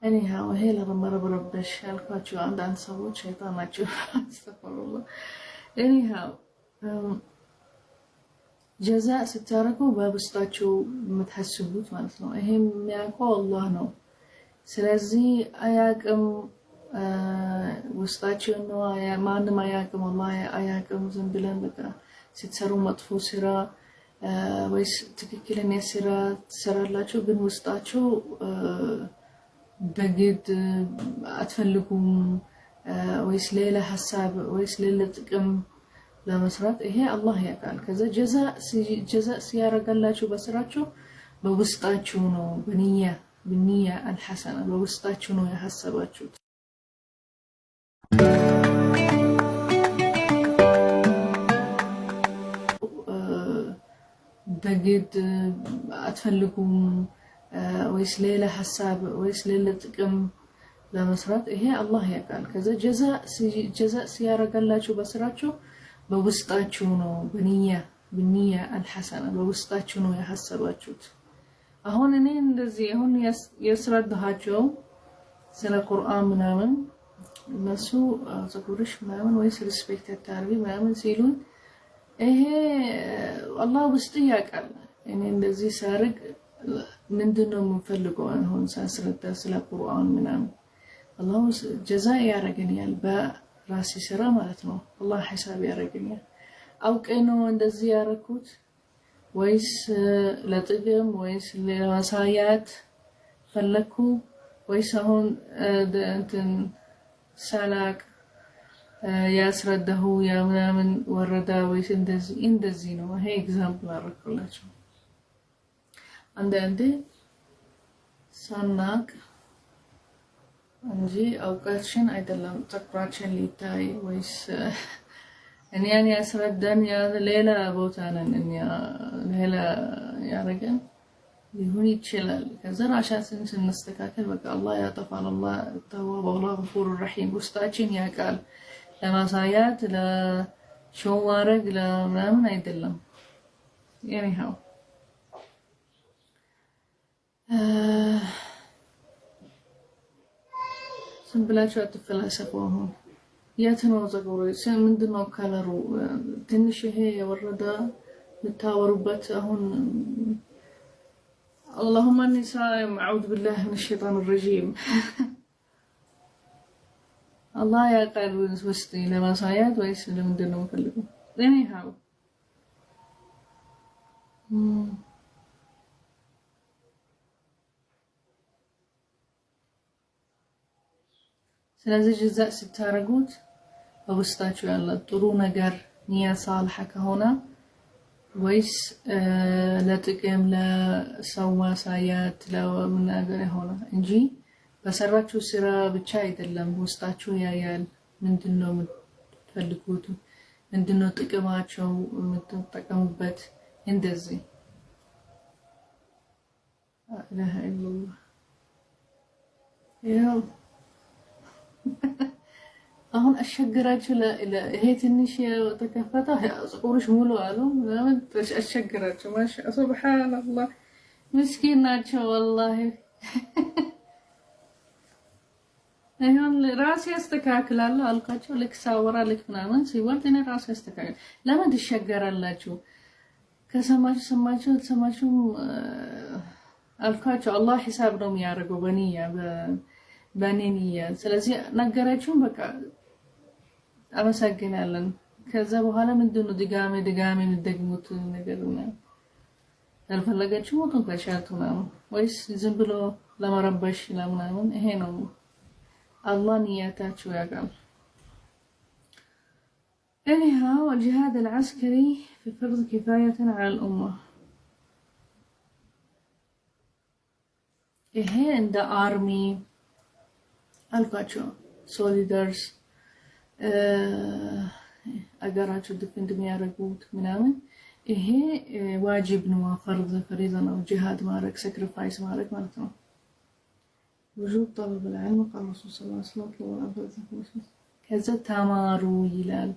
A: anyhow ይሄ ለመረበሽ ያልኳችሁ አንዳንድ ሰዎች ሸይጣን ናቸው። አስተግፍሩላህ። anyhow ጀዛ ስታረጉ በውስጣችሁ የምትሐስቡት ማለት ነው። ይሄ የሚያውቀው አላህ ነው። ስለዚህ አያውቅም ውስጣችሁ ነው። ማንም አያውቅም፣ አላህ አያውቅም። ዝም ብለን በቃ ስትሰሩ መጥፎ ስራ ወይስ ትክክለኛ ስራ ትሰራላችሁ፣ ግን ውስጣችሁ በግድ አትፈልጉም ወይስ ሌላ ሐሳብ ወይስ ሌላ ጥቅም ለመስራት። ይሄ አላህ ያውቃል። ከዛ ጀዛ ሲያረጋላችሁ በስራችሁ በውስጣችሁ ነው። በንያ አልሐሰና በውስጣችሁ ነው ያሐሰባችሁት። በግድ አትፈልጉም ወይስ ሌላ ሐሳብ ወይስ ሌላ ጥቅም ለመስራት። ይሄ አላህ ያውቃል። ከዛ ጀዛ ሲያረጋላችሁ በስራችሁ በውስጣችሁ ነው። በንያ አልሐሰና በውስጣችሁ ነው ያሐሰባችሁት። አሁን እኔ እንደዚህ አሁን ያስረዳኋቸው ስለ ቁርአን ምናምን እነሱ ፀጉርሽ ምናምን ወይስ ሪስፔክት አታርጊ ምናምን ሲሉኝ ይሄ አላህ ውስጥ ያውቃል። እኔ እንደዚህ ሳርግ ምንድነው የምፈልገው? አሁን ሳስረዳ ስለ ቁርአን ምናምን አላህ ጀዛ ያረገኛል በራሴ ስራ ማለት ነው። አላህ ሒሳብ ያረገኛል። አውቄ ነው እንደዚህ ያረኩት ወይስ ለጥቅም ወይስ ለማሳያት ፈለኩ ወይስ አሁን እንትን ሳላቅ ያስረዳሁ ያ ምናምን ወረዳ ወይስ እንደዚህ ነው። ይሄ ኤግዛምፕል አደረኩላችሁ። አንዳንዴ ሳናቅ እንጂ አውቃችን አይደለም ፀጉራችን ሊታይ ወይስ እኛን ያስረዳን ሌላ ቦታ ነን እኛ ሌላ ያረገን ሊሆን ይችላል። ከዛ ራሳችን ስንስተካከል በቃ አላህ ያጠፋል። አላህ ተዋብ አላህ ገፉር ረሂም ውስጣችን ያውቃል። ለማሳያት ለሾው ማድረግ ለምናምን አይደለም። anyhow ዝም ብላችሁ አትፈላሰፉ። አሁን የት ነው ፀጉሩ? ምንድነው ከለሩ? ትንሽ ይሄ የወረደ የምታወሩበት አሁን اللهم اني صائم اعوذ بالله من الشيطان الرجيم الله يا قلب وسطي لمسايات ويس لمندنو مፈልጉ anyhow ስለዚህ ጀዛ ስታረጉት በውስጣችሁ ያለ ጥሩ ነገር ንያ ሳልሐ ከሆነ ወይስ ለጥቅም ለሰው ማሳያት ለምናገር ሆነ እንጂ በሰራችሁ ስራ ብቻ አይደለም። ውስጣችሁ ያያል። ምንድነው የምትፈልጉት? ምንድነው ጥቅማቸው የምትጠቀሙበት? እንደዚህ لا إله إلا الله ያው አሁን አሸግራችሁ ይሄ ትንሽ ተከፈተ ፀጉርሽ ሙሉ አሉ ለምን አሸግራችሁ ማሻ ሱብሃንአላህ ምስኪን ናቸው ወላሂ አይሆን ራሴ አስተካክላለሁ አልኳቸው ልክ ሳወራ ልክ ምናምን ሲወርድ እኔ ራሴ አስተካክላለሁ ለምን ትሸገራላችሁ ከሰማችሁ አልኳቸው አላህ ሂሳብ ነው የሚያደርገው በኒያ ስለዚህ ነገራችሁን በቃ አመሰግናለን ከዛ በኋላ ምንድነው ድጋሜ እንደግሙት ነገር ነው ያልፈለጋችሁ ሞቱን ከቻልቱ ነው ወይስ ዝም ብሎ ለመረበሽ ለምናምን ይሄ ነው الله نياتاتشو يقال anyhow الجهاد العسكري في فرض كفاية على الأمة إيه عند army الكاتشو soldiers أجراتشو دفند ميارجوت منامن إيه واجب نوا فرض فريضة أو جهاد مارك sacrifice مارك مالتنا وجوب طلب العلم قال الرسول صلى الله عليه وسلم اطلبوا العلم كذا تمارو يلال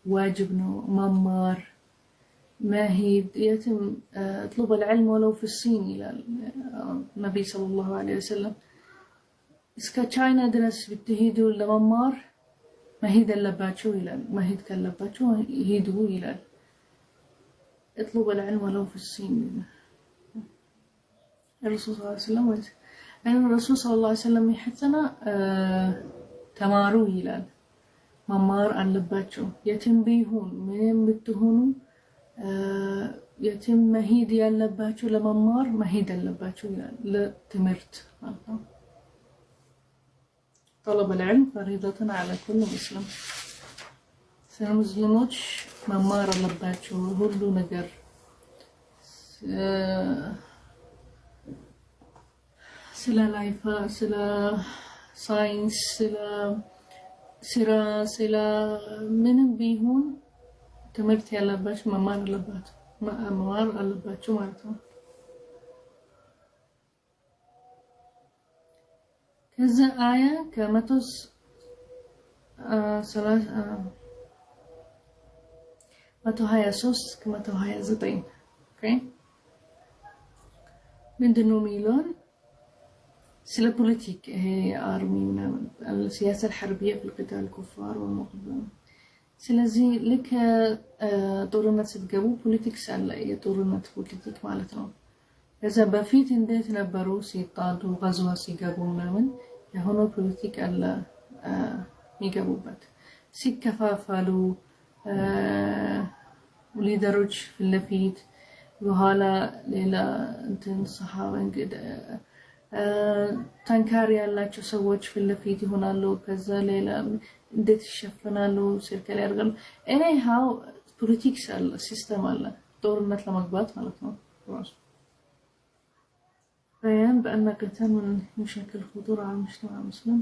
A: واجب نو ممار ما هي يتم اطلب العلم ولو في الصين يلال النبي صلى الله عليه وسلم اسكا تشاينا درس بتهيدو لممار ما هي دلباتشو يلال ما هي تكلباتشو يهيدو يلال اطلب العلم ولو في الصين الرسول صلى الله عليه وسلم أن الرسول صلى الله عليه وسلم يحثنا تمارو يلال ممار اللباتشو يتم بيهون من بتهونو يتم مهيد ياللباتشو لممار مهيد اللباتشو يلال لتمرت طلب العلم فريضة على كل مسلم سنمزلموش ممار اللباتشو هلو نقر سلا لايفا سلا ساينس سلا من بيهون تمرت ያለባች መማር አለባቸው ማለት ነው ከዛ አያ ከ123 ከ129 ኦኬ ምንድነው ሚሎን سلا بوليتيك هي أرمي السياسة الحربية في القتال الكفار والمقاومة سلا زي لك طورنا تتجابو بوليتيكس على هي طورنا بوليتيك مالتنا إذا بفيت إنديت نبرو سيطادو غزوة سيجابو منامن يهونو بوليتيك على ميجابو بات سيكفافالو وليدروج في اللفيت وهالا ليلا انتن صحابة انقد تنكار ያላቸው ሰዎች ፍለፊት ይሆናሉ ከዛ ሌላ እንዴት ይሸፈናሉ ሰርከል ያርጋሉ anyhow ፖለቲክስ አለ ሲስተም አለ ጦርነት ለመግባት ማለት ነው ራሱ بيان بأن قتال من يشكل خطورة على المجتمع المسلم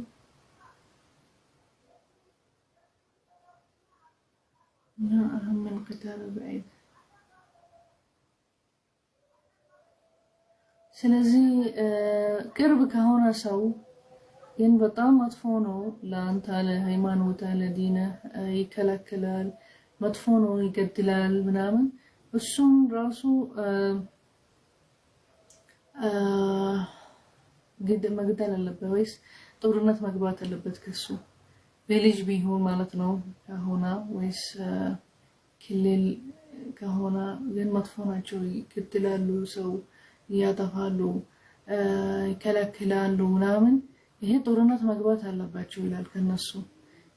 A: لا أهم من قتال البعيد ስለዚህ ቅርብ ከሆነ ሰው ግን በጣም መጥፎ ነው ለአንተ ለሃይማኖት ለዲነ ይከለክላል መጥፎ ነው ይገድላል ምናምን እሱም ራሱ መግደል አለበት ወይስ ጦርነት መግባት አለበት ከሱ በልጅ ቢሆን ማለት ነው ከሆነ ወይስ ክልል ከሆነ ግን መጥፎ ናቸው ይገድላሉ ሰው ያጠፋሉ ይከለክላሉ ምናምን ይሄ ጦርነት መግባት አለባቸው ይላል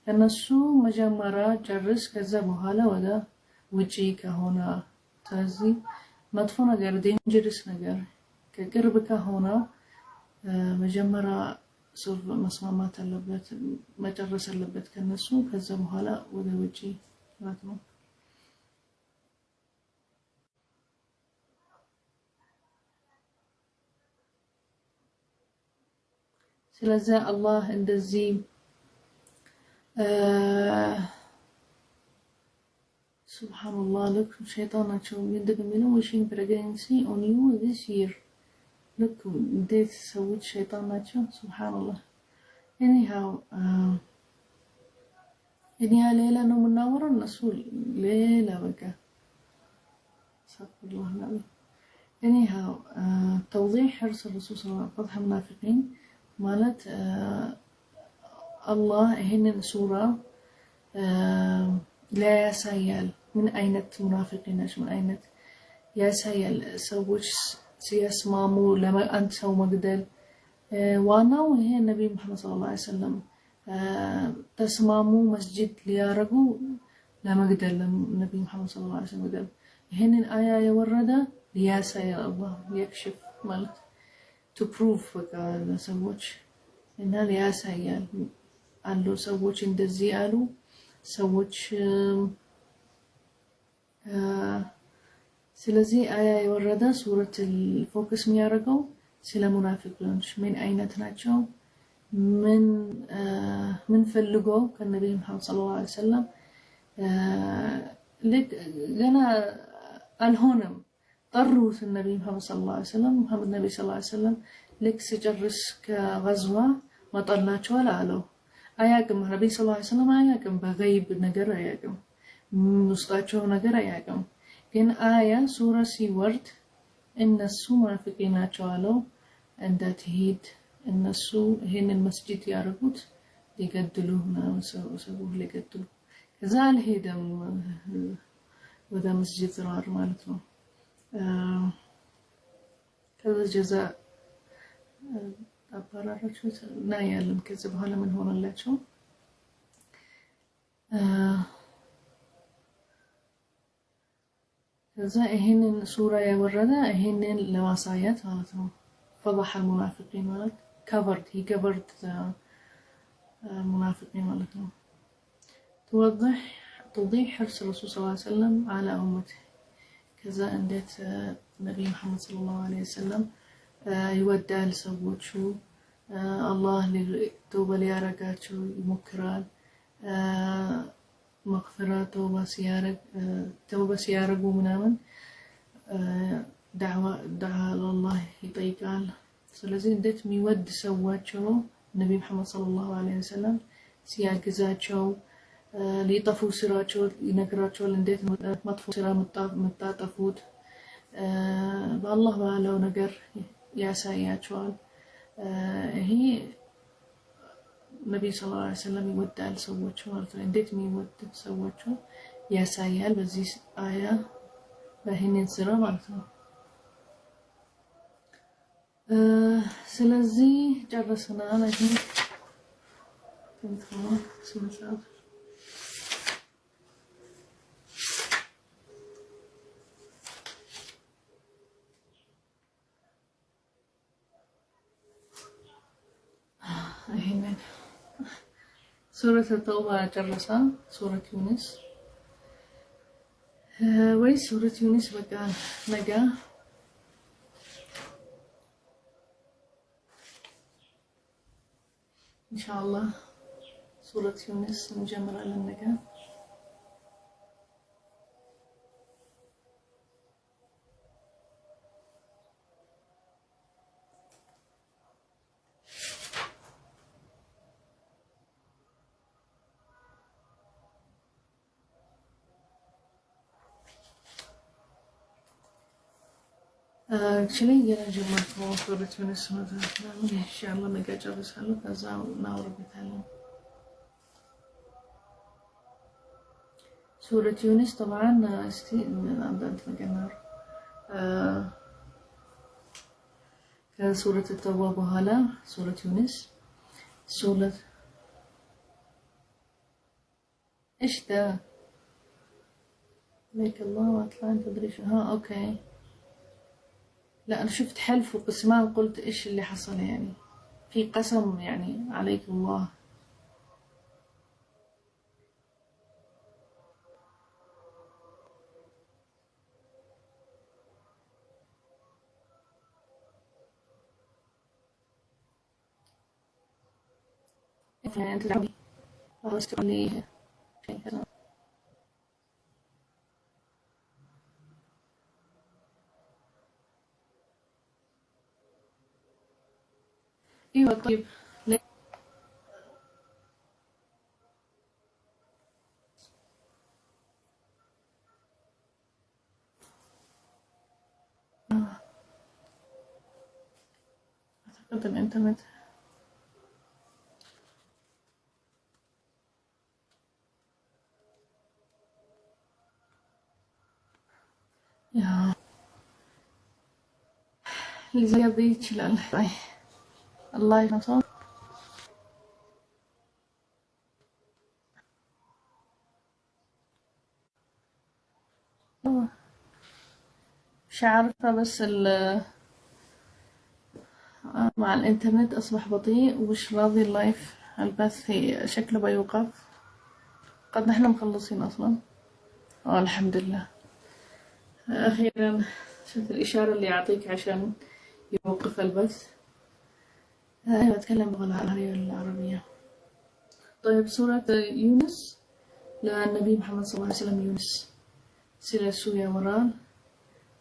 A: ከነሱ መጀመሪያ ጨርስ ከዛ በኋላ ወደ ውጪ ከሆነ ስለዚህ መጥፎ ነገር ዴንጀረስ ነገር ከቅርብ ከሆነ መጀመሪያ ሶልቭ መስማማት አለበት መጨረስ አለበት ከነሱ ከዛ በኋላ ወደ ውጪ ማለት ነው ስለዚህ አላህ እንደዚህ subhanallah look ሸይጣናቸው እንደሚለው wishing pregnancy on you this year look እንዴት ሰዎች ሸይጣን ናቸው subhanallah anyhow እኛ ሌላ ነው የምናወራው እነሱ ሌላ በቃ ሰፈሩህ ነው anyhow توضيح حرص الرسول صلى الله عليه وسلم فضح المنافقين مالت الله هنا سورة لا يسيل من أين المنافقين من أين يسيل سووش ሲያስማሙ አንድ ሰው መግደል ዋናው ይሄ ነብይ መሐመድ ሰለላሁ ዐለይሂ ወሰለም ተስማሙ መስጂድ ሊያረጉ ለመግደል ነብይ መሐመድ ሰለላሁ ዐለይሂ ወሰለም መግደል ይሄንን አያ የወረደ ሊያሳይ አላህ يكشف ማለት to prove በቃ ለሰዎች እና ሊያሳያል አሉ ሰዎች እንደዚህ አሉ ሰዎች ስለዚህ አያ የወረደ ሱረት ፎከስ የሚያደርገው ስለ ሙናፊቆች ምን አይነት ናቸው ምን ፈልገው ከነብዩ መሐመድ ሰለላሁ ዐለይሂ ወሰለም ገና አልሆነም ጠሩት ነብዩ መሐመድ ሰለላሁ ዐለይሂ ወሰለም መሐመድ ነብዩ ሰለላሁ ዐለይሂ ወሰለም ልክ ሲጨርስ ከغزዋ መጣላቸው አለው አያቅም ነብዩ ሰለላሁ ዐለይሂ ወሰለም አያቅም በገይብ ነገር አያቅም ውስጣቸው ነገር አያቅም ግን አያ ሱራ ሲወርድ እነሱ ሙናፊቂን ናቸው አለው እንዳትሄድ እነሱ ይሄንን መስጂድ ያረጉት ሊገድሉ ነው ሰው ሊገድሉ ከዛ አልሄደም ወደ መስጂድ ዝራር ማለት ነው ከዛ ጀዛ አባራራቸው ና ያለም ከዚህ በኋላ ምን ሆነላቸው ከዛ ይሄንን ሱራ ያወረደ ይሄንን ለማሳየት ማለት ነው فضح المنافقين ማለት covered he covered المنافقين ማለት ነው توضيح حرص الرسول صلى الله عليه وسلم على أمته ከዛ እንዴት ነብዩ መሐመድ ሰለላሁ ዐለይሂ ወሰለም ይወዳል ሰዎቹ አላህ ተውባ ሊያረጋቸው ይሞክራል مغفرة توبة سيارجو منامن دعوة الله يطيقال ስለዚህ እንዴት የሚወድ ሰዋቸው ነብዩ መሐመድ ሰለላሁ ዐለይሂ ወሰለም ሲያግዛቸው ሊጠፉ ስራቸው ይነግራቸዋል እንዴት መጥፎ ስራ መጣጣፉት በአላህ ባለው ነገር ያሳያቸዋል ይሄ ነብዩ ሰለላሁ ዐለይሂ ወሰለም ይወዳል ሰዎች ማለት ነው እንዴት የሚወድ ሰዎች ያሳያል በዚህ አያ በህንን ስራ ማለት ነው ስለዚህ ጨርሰናል አይ ኮንትሮል ስንሳት ይሄንን ሱረቱ ተውባ ጨረሳ ሱረቱ ዩኑስ ወይ ሱረቱ ዩኑስ በቃ ነገ ኢንሻአላህ ሱረቱ ዩኑስ እንጀምራለን ነገ actually የጀመርኩት ሱረቱ ዩኑስ ነው ኢንሻአላህ ነገ ጨርሳለሁ ከዛ እናወራበታለን ሱረቱ ዩኑስ طبعا እስቲ አንዳንድ ነገር ነው ከሱረቱ ተውባ በኋላ ሱረቱ ዩኑስ ሱረት ايش ده لك الله واطلع انت تدري شو اوكي لا أنا شفت حلف وقسمان قلت إيش اللي حصل يعني في قسم يعني عليك الله أنت تعبي خلاص تقولي شيء كذا ايوه طيب اعتقد الانترنت يا ሊዘገብ ይችላል። አላህ ይመስገን። مش عارفة بس مع الإنترنت أصبح بطيء ومش راضي اللايف البث شكله بيوقف. قد نحن مخلصين أصلا. الحمد لله. أخيرا شفت الإشارة اللي يعطيك عشان يوقف البث. أيوة أتكلم باللغة العربية. طيب سورة يونس للنبي محمد صلى الله عليه وسلم يونس ስለሱ ያወራል።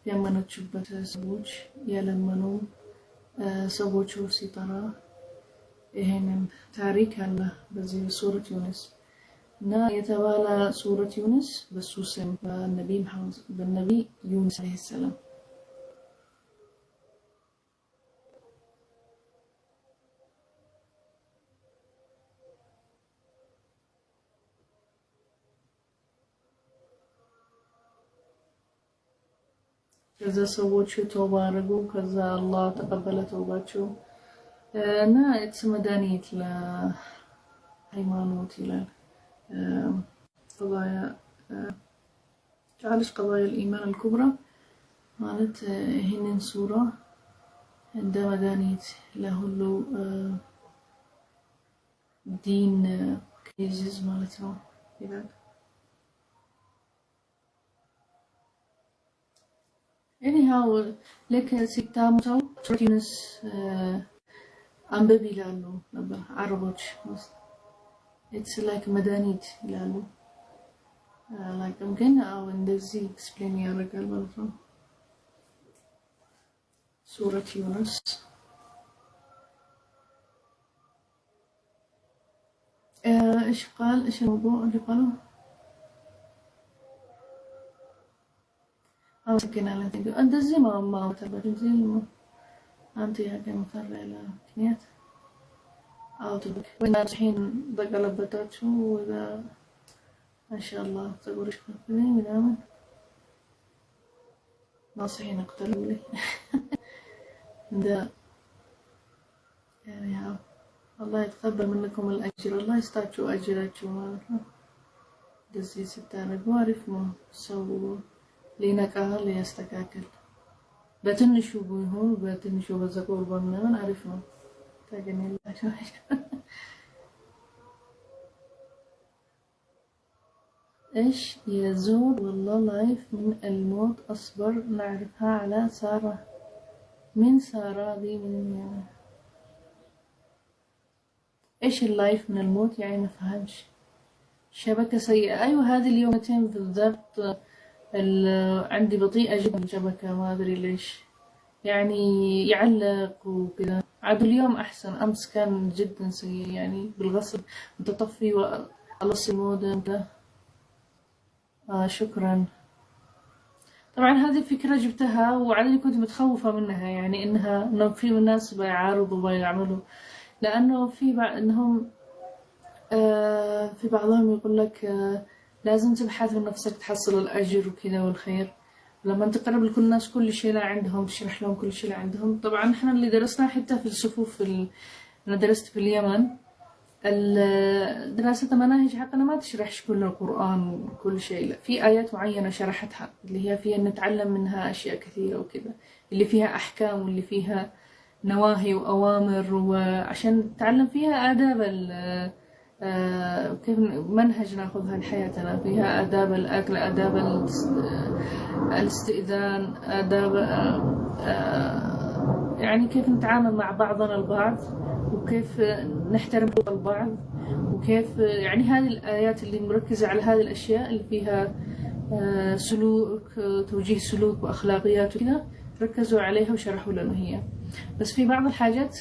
A: ያመነችበት ሰዎች ያለመኑ ሰዎች ሲጠራ ይሄንን ታሪክ አለ በዚህ ሱረት ዩኑስ እና የተባለ ሱረት ዩኑስ በሱ ስም በነቢ ዩኑስ አለይሂ ሰላም ከዛ ሰዎች ተውባ አደረጉ። ከዛ አላህ ተቀበለ ተውባቸው እና መድኃኒት ለሃይማኖት ይላል። تعالج قضايا الإيمان الكبرى ማለት ይህንን ሱራ እንደ መድኃኒት ለሁሉ ዲን ክሪዚስ ማለት ነው ይላል። anyhow ልክ ሲታሙተው ሱረት ዩኑስ አንብብ ይላሉ ነበር አረቦች። it's like መድኃኒት ይላሉ። ላይክም ግን እንደዚህ ኤክስፕሌን ያደርጋል ማለት ነው። ሱረት ዩኑስ ايش قال ايش الموضوع اللي قاله سكينة لنتيجة أنت زي ما تبغى زي ما أنت يا كم فرع على كنيات أو تبغى وين الحين بقلبتات شو وإذا ما شاء الله تقول إيش خفني من أمن ناصحين اقتلوا لي ده يعني الله يتقبل منكم الأجر الله يستعجوا أجراتكم ما دزي ستارة وعارف ما سووا ሊነቃል ሊያስተካክል በትንሹ ቢሆን በትንሹ በዘቆር በመናን አሪፍ ነው ታገኛላችሁ። ايش يزور والله لايف من الموت اصبر نعرفها على سارة من سارة دي من يعني ايش اللايف من الموت يعني ما فهمش شبكة سيئة. ايوه هذه اليومتين بالضبط عندي بطيئة جدا الشبكة ما أدري ليش يعني يعلق وكذا. عاد اليوم أحسن أمس كان جدا سيء يعني بالغصب أنت طفي وخلص المودم ده. شكرا. طبعا هذه الفكرة جبتها وعادي كنت متخوفة منها يعني إنه في ناس بيعارضوا وبيعملوا لأنه في إنهم في بعضهم يقول لك لازم تبحث من نفسك تحصل الأجر وكذا والخير. لما تقرب لكل الناس كل شيء لا عندهم تشرح لهم كل شيء لا عندهم. طبعا احنا اللي درسناه حتى في الصفوف أنا درست في اليمن دراسة المناهج حقنا ما تشرحش كل القرآن كل شيء لا. في آيات معينة شرحتها اللي هي فيها نتعلم منها أشياء كثيرة وكذا اللي فيها أحكام واللي فيها نواهي وأوامر وعشان نتعلم فيها آداب كيف منهج ناخذها لحياتنا فيها آداب الأكل آداب الاستئذان آداب يعني كيف نتعامل مع بعضنا البعض وكيف نحترم البعض وكيف يعني هذه الآيات اللي مركزة على هذه الأشياء اللي فيها سلوك توجيه سلوك وأخلاقيات وكذا ركزوا عليها وشرحوا لنا هي. بس في بعض الحاجات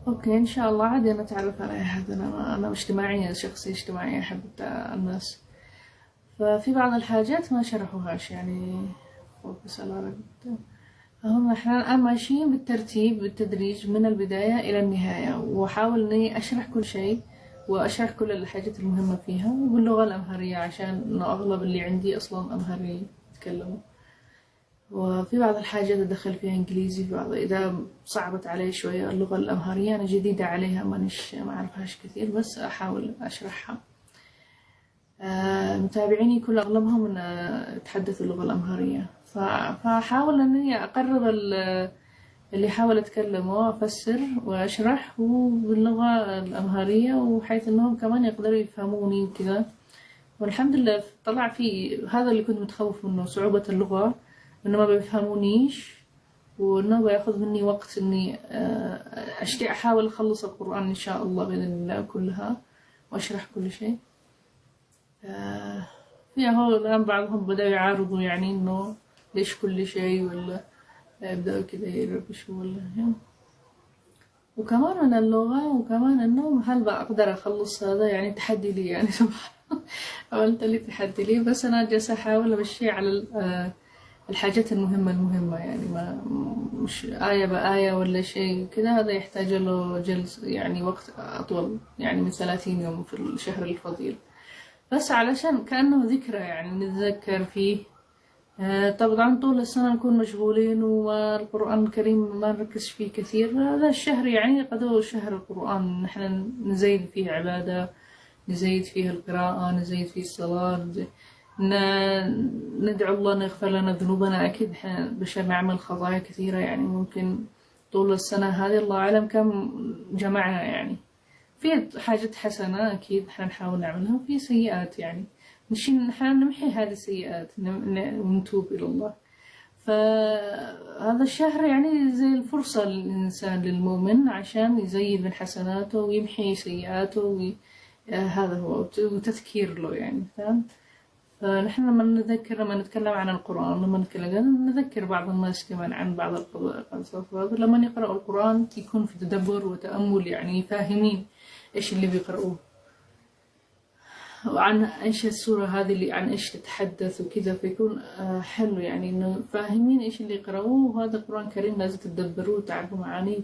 A: اوكي ان شاء الله عادي انا اتعرف على احد. انا اجتماعية شخصية اجتماعية احب الناس. ففي بعض الحاجات ما شرحوهاش يعني فوكس على هم احنا الان ماشيين بالترتيب بالتدريج من البداية الى النهاية واحاول اني اشرح كل شيء واشرح كل الحاجات المهمة فيها وباللغة الامهرية عشان انه اغلب اللي عندي اصلا امهري يتكلموا. وفي بعض الحاجات أدخل فيها إنجليزي، في بعض إذا صعبت علي شوية اللغة الأمهرية، أنا جديدة عليها ما أعرفهاش كثير، بس أحاول أشرحها. متابعيني كل أغلبهم يتحدثوا اللغة الأمهرية، فأحاول أني أقرب اللي أحاول أتكلمه وأفسر وأشرح باللغة الأمهرية، وحيث أنهم كمان يقدروا يفهموني وكذا. والحمد لله طلع في هذا اللي كنت متخوف منه، صعوبة اللغة، إنه ما بيفهمونيش، وإنه بياخذ مني وقت إني أحاول أخلص القرآن إن شاء الله بإذن الله كلها وأشرح كل شيء. في هو الآن بعضهم بدأوا يعارضوا، يعني إنه ليش كل شيء، ولا يبدأوا كذا يربشوا ولا يعني. وكمان من اللغة، وكمان إنه هل بقدر أخلص هذا، يعني تحدي لي يعني عملت لي تحدي لي، بس أنا جالسة أحاول أمشي على الحاجات المهمة، يعني ما مش آية بآية ولا شيء كذا، هذا يحتاج له جلس يعني وقت أطول، يعني من 30 يوم في الشهر الفضيل، بس علشان كأنه ذكرى يعني نتذكر فيه. طبعا طول السنة نكون مشغولين والقرآن الكريم ما نركز فيه كثير. هذا الشهر يعني قد هو شهر القرآن، نحن نزيد فيه عبادة، نزيد فيه القراءة، نزيد فيه الصلاة، ندعو الله أن يغفر لنا ذنوبنا. أكيد إحنا بشر نعمل خطايا كثيرة، يعني ممكن طول السنة هذه الله أعلم كم جمعنا، يعني في حاجات حسنة أكيد إحنا نحاول نعملها، وفي سيئات يعني مش إحنا نمحي هذه السيئات ونتوب إلى الله. فهذا الشهر يعني زي الفرصة للإنسان للمؤمن عشان يزيد من حسناته ويمحي سيئاته، هذا هو وتذكير له يعني، فهمت؟ فنحن لما نتكلم عن القرآن، لما نذكر بعض الناس كمان عن بعض القصص، لما يقرأوا القرآن يكون في تدبر وتأمل، يعني فاهمين إيش اللي بيقرأوه، وعن إيش السورة هذه اللي عن إيش تتحدث وكذا، فيكون حلو يعني إنه فاهمين إيش اللي يقرأوه. وهذا القرآن الكريم لازم تتدبروه وتعرفوا معانيه،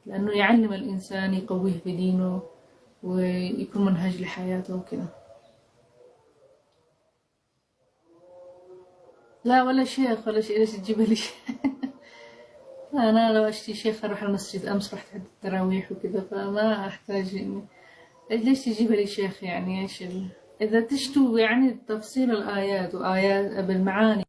A: لأنه يعلم الإنسان، يقويه في دينه، ويكون منهج لحياته وكذا. لا ولا شيخ ولا شيء، ليش تجيب لي أنا لو أشتي شيخ أروح المسجد، أمس رحت عند التراويح وكذا، فما أحتاج إني ليش تجيب لي شيخ، يعني إيش إذا تشتوا يعني تفصيل الآيات وآيات بالمعاني.